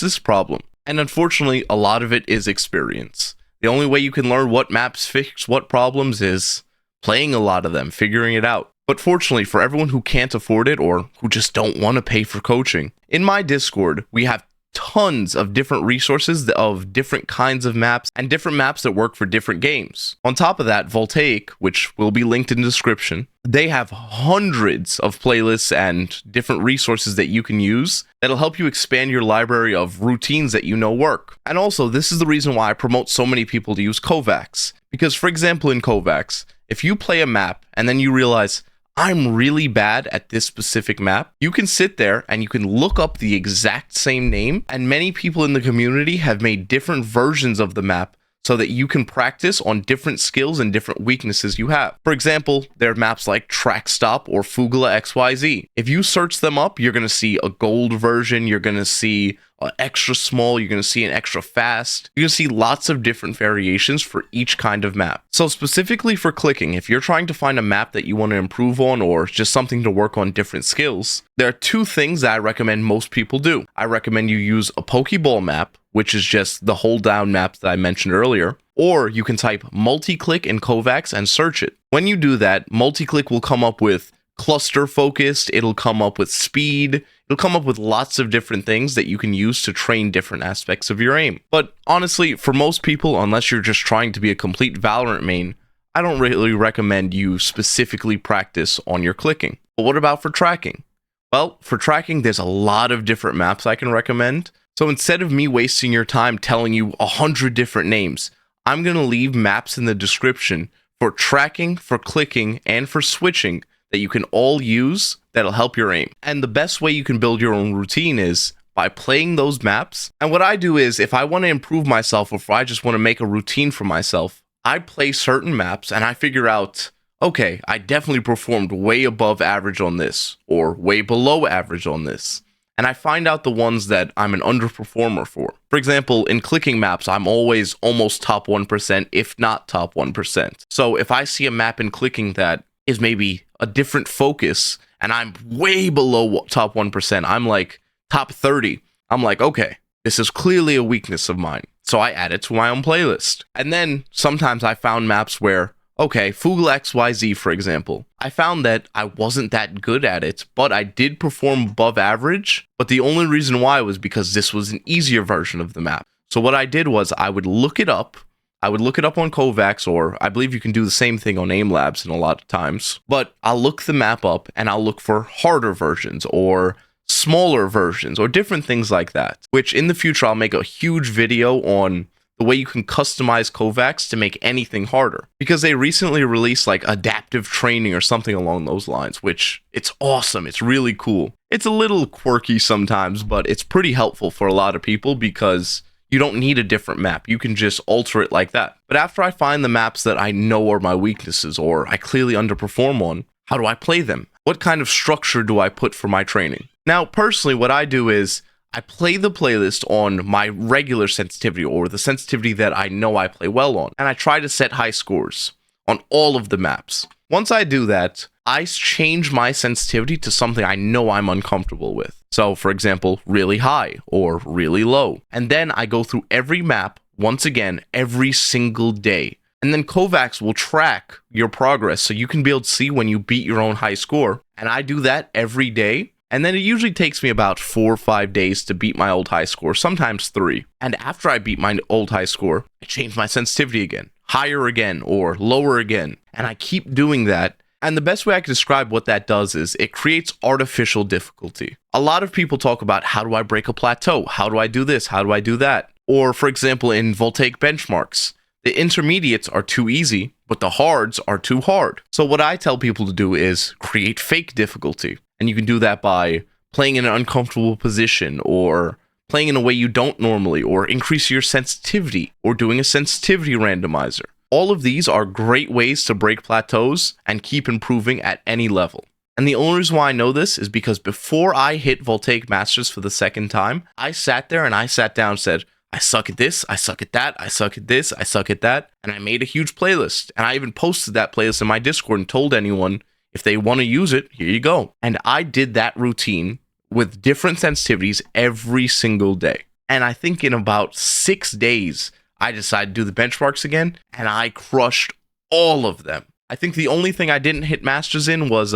this problem. And unfortunately, a lot of it is experience. The only way you can learn what maps fix what problems is playing a lot of them, figuring it out. But fortunately, for everyone who can't afford it or who just don't want to pay for coaching, in my Discord, we have tons of different resources of different kinds of maps and different maps that work for different games. On top of that, Voltaic, which will be linked in the description, they have hundreds of playlists and different resources that you can use that'll help you expand your library of routines that you know work. And also, this is the reason why I promote so many people to use KovaaKs. Because, for example, in KovaaKs, if you play a map and then you realize, I'm really bad at this specific map, you can sit there and you can look up the exact same name, and many people in the community have made different versions of the map so that you can practice on different skills and different weaknesses you have. For example, there are maps like Track Stop or FugalXYZ. If you search them up, you're going to see a gold version, you're going to see extra small, you're going to see an extra fast. You're going to see lots of different variations for each kind of map. So specifically for clicking, if you're trying to find a map that you want to improve on or just something to work on different skills, there are two things that I recommend most people do. I recommend you use a Pokeball map, which is just the hold down maps that I mentioned earlier, or you can type multi-click in KovaaKs and search it. When you do that, multi-click will come up with cluster focused, it'll come up with speed, it'll come up with lots of different things that you can use to train different aspects of your aim. But honestly, for most people, unless you're just trying to be a complete Valorant main, I don't really recommend you specifically practice on your clicking. But what about for tracking? Well, for tracking, there's a lot of different maps I can recommend. So instead of me wasting your time telling you 100 different names, I'm going to leave maps in the description for tracking, for clicking, and for switching that you can all use that'll help your aim. And the best way you can build your own routine is by playing those maps. And what I do is, if I want to improve myself or if I just want to make a routine for myself, I play certain maps and I figure out, okay, I definitely performed way above average on this or way below average on this. And I find out the ones that I'm an underperformer for. For example, in clicking maps, I'm always almost top 1%, if not top 1%. So if I see a map in clicking that is maybe a different focus and I'm way below top 1%, I'm like top 30, I'm like, okay, this is clearly a weakness of mine. So I add it to my own playlist. And then sometimes I found maps where, okay, Fugle XYZ, for example, I found that I wasn't that good at it, but I did perform above average. But the only reason why was because this was an easier version of the map. So what I did was I would look it up. I would look it up on KovaaKs, or I believe you can do the same thing on Aimlabs in a lot of times. But I'll look the map up and I'll look for harder versions or smaller versions or different things like that, which in the future I'll make a huge video on the way you can customize KovaaKs to make anything harder. Because they recently released like adaptive training or something along those lines, which it's awesome. It's really cool. It's a little quirky sometimes, but it's pretty helpful for a lot of people because you don't need a different map. You can just alter it like that. But after I find the maps that I know are my weaknesses or I clearly underperform on, how do I play them? What kind of structure do I put for my training? Now, personally, what I do is I play the playlist on my regular sensitivity or the sensitivity that I know I play well on. And I try to set high scores on all of the maps. Once I do that, I change my sensitivity to something I know I'm uncomfortable with. So, for example, really high or really low. And then I go through every map once again every single day. And then KovaaKs will track your progress so you can be able to see when you beat your own high score. And I do that every day. And then it usually takes me about 4 or 5 days to beat my old high score, sometimes 3. And after I beat my old high score, I change my sensitivity again, higher again, or lower again. And I keep doing that. And the best way I can describe what that does is it creates artificial difficulty. A lot of people talk about, how do I break a plateau? How do I do this? How do I do that? Or for example, in voltaic benchmarks, the intermediates are too easy, but the hards are too hard. So what I tell people to do is create fake difficulty. And you can do that by playing in an uncomfortable position or playing in a way you don't normally, or increase your sensitivity or doing a sensitivity randomizer. All of these are great ways to break plateaus and keep improving at any level. And the only reason why I know this is because before I hit Voltaic Masters for the second time, I sat there and I sat down and said, I suck at this, I suck at that, I suck at this, I suck at that. And I made a huge playlist. And I even posted that playlist in my Discord and told anyone, if they want to use it, here you go. And I did that routine with different sensitivities every single day. And I think in about 6 days, I decided to do the benchmarks again, and I crushed all of them. I think the only thing I didn't hit masters in was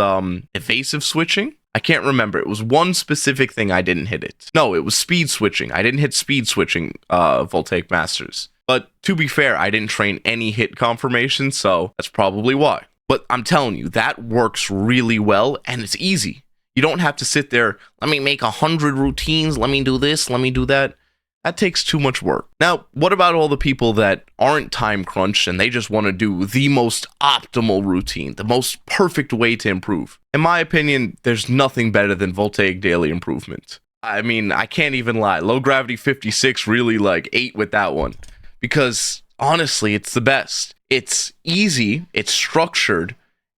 evasive switching. I can't remember. It was one specific thing I didn't hit it. No, it was speed switching. I didn't hit speed switching voltaic masters. But to be fair, I didn't train any hit confirmation, so that's probably why. But I'm telling you, that works really well, and it's easy. You don't have to sit there, let me make 100 routines, let me do this, let me do that. That takes too much work. Now, what about all the people that aren't time crunched and they just want to do the most optimal routine, the most perfect way to improve? In my opinion, there's nothing better than Voltaic Daily Improvement. I mean, I can't even lie. Low Gravity 56 really ate with that one. Because honestly, it's the best. It's easy, it's structured,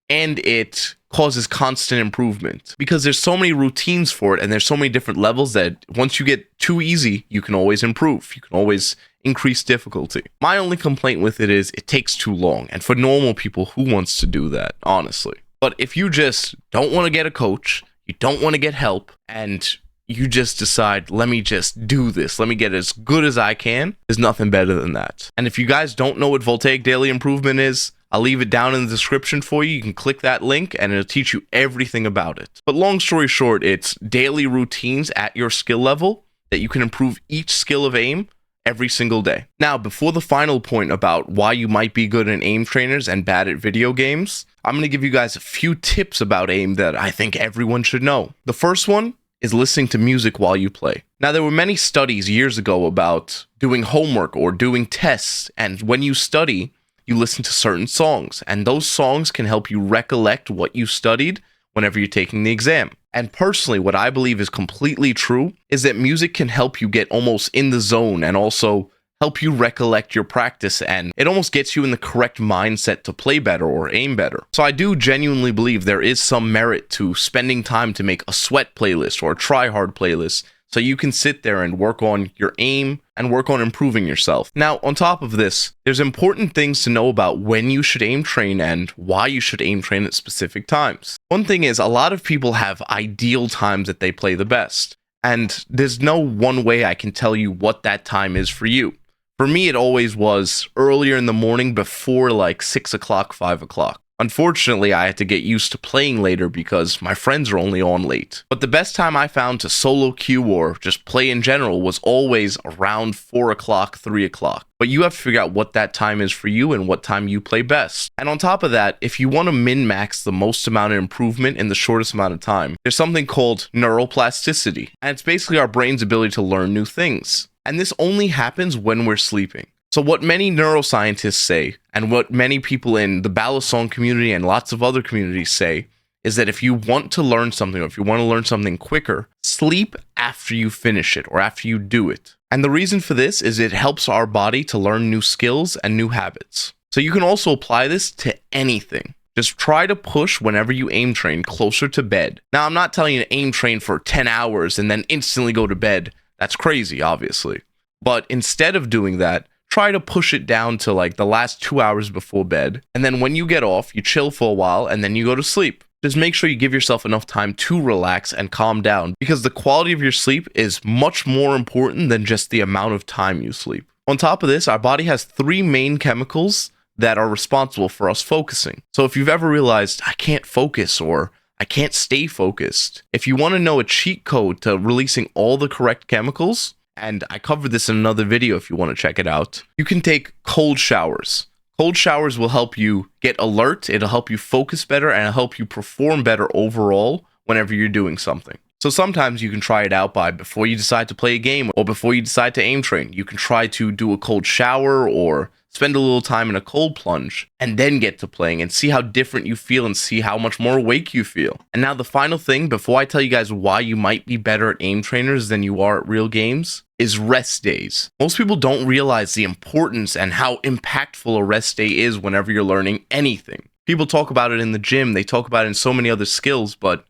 and it causes constant improvement because there's so many routines for it and there's so many different levels that once you get too easy, you can always improve. You can always increase difficulty. My only complaint with it is it takes too long. And for normal people, who wants to do that, honestly? But if you just don't want to get a coach, you don't want to get help, and you just decide, let me just do this, let me get as good as I can, there's nothing better than that. And if you guys don't know what Voltaic Daily Improvement is, I'll leave it down in the description for you. You can click that link and it'll teach you everything about it. But long story short, it's daily routines at your skill level that you can improve each skill of aim every single day. Now, before the final point about why you might be good in aim trainers and bad at video games, I'm going to give you guys a few tips about aim that I think everyone should know. The first one is listening to music while you play. Now, there were many studies years ago about doing homework or doing tests, and when you study, you listen to certain songs, and those songs can help you recollect what you studied whenever you're taking the exam. And personally, what I believe is completely true is that music can help you get almost in the zone and also help you recollect your practice, and it almost gets you in the correct mindset to play better or aim better. So I do genuinely believe there is some merit to spending time to make a sweat playlist or a try hard playlist so you can sit there and work on your aim and work on improving yourself. Now, on top of this, there's important things to know about when you should aim train and why you should aim train at specific times. One thing is, a lot of people have ideal times that they play the best, and there's no one way I can tell you what that time is for you. For me, it always was earlier in the morning before like 6 o'clock, 5 o'clock. Unfortunately, I had to get used to playing later because my friends are only on late. But the best time I found to solo queue or just play in general was always around 4 o'clock, 3 o'clock. But you have to figure out what that time is for you and what time you play best. And on top of that, if you want to min-max the most amount of improvement in the shortest amount of time, there's something called neuroplasticity. And it's basically our brain's ability to learn new things. And this only happens when we're sleeping. So what many neuroscientists say, and what many people in the balisong community and lots of other communities say, is that if you want to learn something, or if you want to learn something quicker, sleep after you finish it, or after you do it. And the reason for this is it helps our body to learn new skills and new habits. So you can also apply this to anything. Just try to push whenever you aim train closer to bed. Now, I'm not telling you to aim train for 10 hours and then instantly go to bed. That's crazy, obviously. But instead of doing that, try to push it down to like the last 2 hours before bed. And then when you get off, you chill for a while and then you go to sleep. Just make sure you give yourself enough time to relax and calm down, because the quality of your sleep is much more important than just the amount of time you sleep. On top of this, our body has 3 main chemicals that are responsible for us focusing. So if you've ever realized, I can't focus or I can't stay focused, if you want to know a cheat code to releasing all the correct chemicals, and I covered this in another video if you want to check it out, you can take cold showers. Cold showers will help you get alert, it'll help you focus better, and it'll help you perform better overall whenever you're doing something. So sometimes you can try it out by before you decide to play a game or before you decide to aim train. You can try to do a cold shower or spend a little time in a cold plunge and then get to playing and see how different you feel and see how much more awake you feel. And now the final thing, before I tell you guys why you might be better at aim trainers than you are at real games, is rest days. Most people don't realize the importance and how impactful a rest day is whenever you're learning anything. People talk about it in the gym, they talk about it in so many other skills, but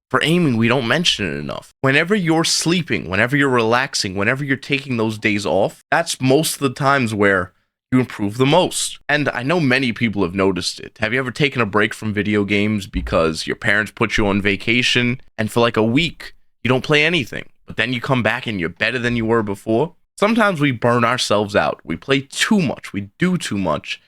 for aiming, we don't mention it enough. Whenever you're sleeping, whenever you're relaxing, whenever you're taking those days off, that's most of the times where you improve the most. And I know many people have noticed it. Have you ever taken a break from video games because your parents put you on vacation and for like a week you don't play anything, but then you come back and you're better than you were before? Sometimes we burn ourselves out. We play too much. We do too much.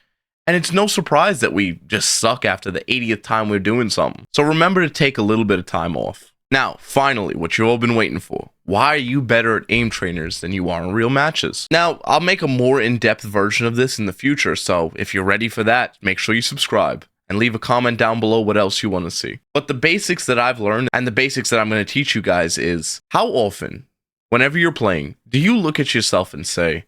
And it's no surprise that we just suck after the 80th time we're doing something. So remember to take a little bit of time off. Now, finally, what you've all been waiting for. Why are you better at aim trainers than you are in real matches? Now, I'll make a more in-depth version of this in the future, so if you're ready for that, make sure you subscribe and leave a comment down below what else you want to see. But the basics that I've learned and the basics that I'm going to teach you guys is, how often, whenever you're playing, do you look at yourself and say,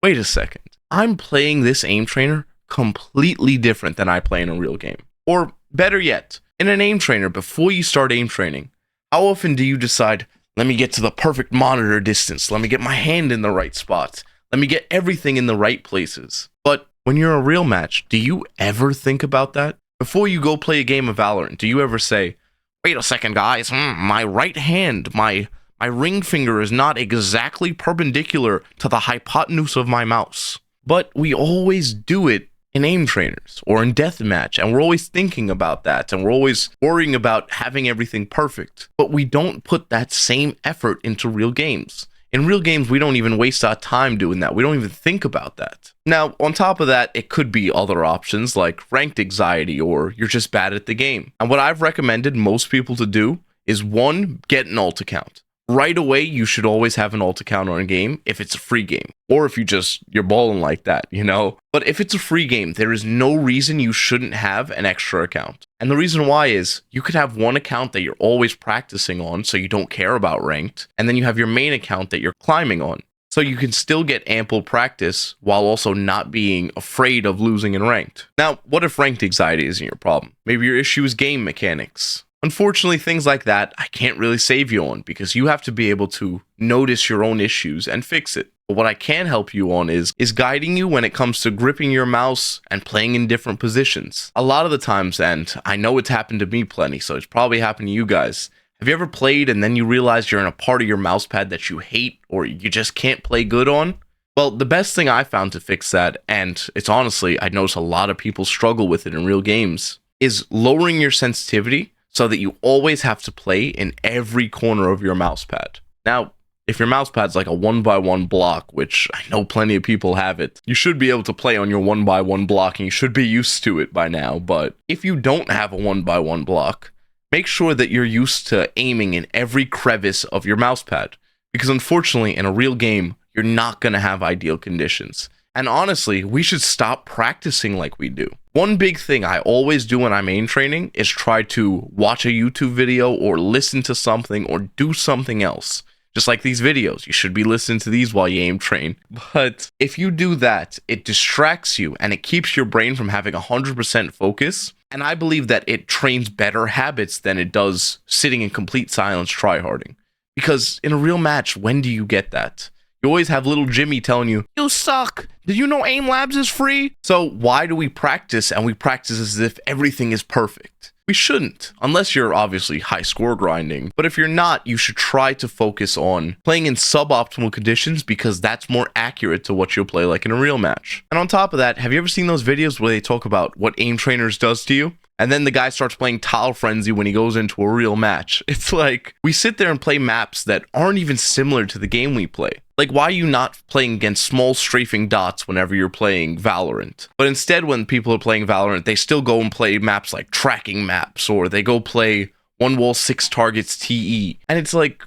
wait a second, I'm playing this aim trainer completely different than I play in a real game? Or better yet, in an aim trainer, before you start aim training, how often do you decide, let me get to the perfect monitor distance, let me get my hand in the right spots, let me get everything in the right places? But when you're a real match, do you ever think about that? Before you go play a game of Valorant, do you ever say, wait a second, guys, my right hand, my ring finger is not exactly perpendicular to the hypotenuse of my mouse? But we always do it in aim trainers or in deathmatch, and we're always thinking about that, and we're always worrying about having everything perfect. But we don't put that same effort into real games. In real games, we don't even waste our time doing that. We don't even think about that. Now, on top of that, it could be other options like ranked anxiety, or you're just bad at the game. And what I've recommended most people to do is 1, get an alt account. Right away, you should always have an alt account on a game if it's a free game, or if you're balling like that, you know? But if it's a free game, there is no reason you shouldn't have an extra account. And the reason why is you could have one account that you're always practicing on, so you don't care about ranked, and then you have your main account that you're climbing on. So you can still get ample practice while also not being afraid of losing in ranked. Now, what if ranked anxiety isn't your problem? Maybe your issue is game mechanics. Unfortunately, things like that I can't really save you on, because you have to be able to notice your own issues and fix it. But what I can help you on is guiding you when it comes to gripping your mouse and playing in different positions. A lot of the times, and I know it's happened to me plenty, so it's probably happened to you guys. Have you ever played and then you realize you're in a part of your mousepad that you hate or you just can't play good on? Well, the best thing I found to fix that, and it's honestly, I notice a lot of people struggle with it in real games, is lowering your sensitivity so that you always have to play in every corner of your mousepad. Now, if your mousepad's like a 1x1 block, which I know plenty of people have it, you should be able to play on your 1x1 block, and you should be used to it by now. But if you don't have a 1x1 block, make sure that you're used to aiming in every crevice of your mousepad, because unfortunately, in a real game, you're not going to have ideal conditions. And honestly, we should stop practicing like we do. One big thing I always do when I'm aim training is try to watch a YouTube video or listen to something or do something else. Just like these videos, you should be listening to these while you aim train. But if you do that, it distracts you and it keeps your brain from having 100% focus. And I believe that it trains better habits than it does sitting in complete silence tryharding. Because in a real match, when do you get that? You always have little Jimmy telling you, you suck. Did you know Aimlabs is free? So why do we practice, and we practice as if everything is perfect? We shouldn't, unless you're obviously high score grinding. But if you're not, you should try to focus on playing in suboptimal conditions, because that's more accurate to what you'll play like in a real match. And on top of that, have you ever seen those videos where they talk about what aim trainers does to you? And then the guy starts playing Tile Frenzy when he goes into a real match. It's like, we sit there and play maps that aren't even similar to the game we play. Like, why are you not playing against small strafing dots whenever you're playing Valorant? But instead, when people are playing Valorant, they still go and play maps like tracking maps, or they go play 1 wall 6 targets TE. And it's like,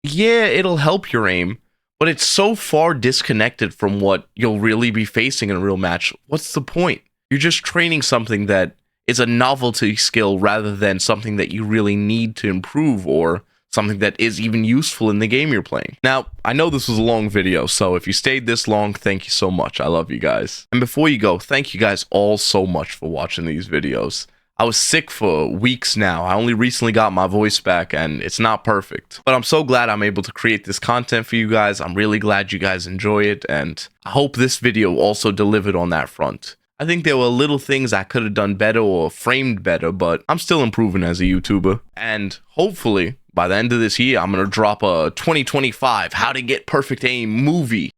yeah, it'll help your aim, but it's so far disconnected from what you'll really be facing in a real match. What's the point? You're just training something that is a novelty skill rather than something that you really need to improve, or something that is even useful in the game you're playing. Now, I know this was a long video, so if you stayed this long, thank you so much. I love you guys. And before you go, thank you guys all so much for watching these videos. I was sick for weeks now. I only recently got my voice back, and it's not perfect. But I'm so glad I'm able to create this content for you guys. I'm really glad you guys enjoy it, and I hope this video also delivered on that front. I think there were little things I could have done better or framed better, but I'm still improving as a YouTuber. And hopefully, by the end of this year, I'm going to drop a 2025 How to Get Perfect Aim movie.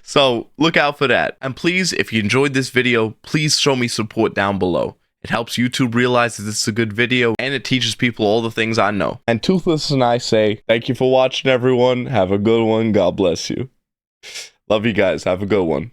So look out for that. And please, if you enjoyed this video, please show me support down below. It helps YouTube realize that this is a good video, and it teaches people all the things I know. And Toothless and I say, thank you for watching, everyone. Have a good one. God bless you. Love you guys. Have a good one.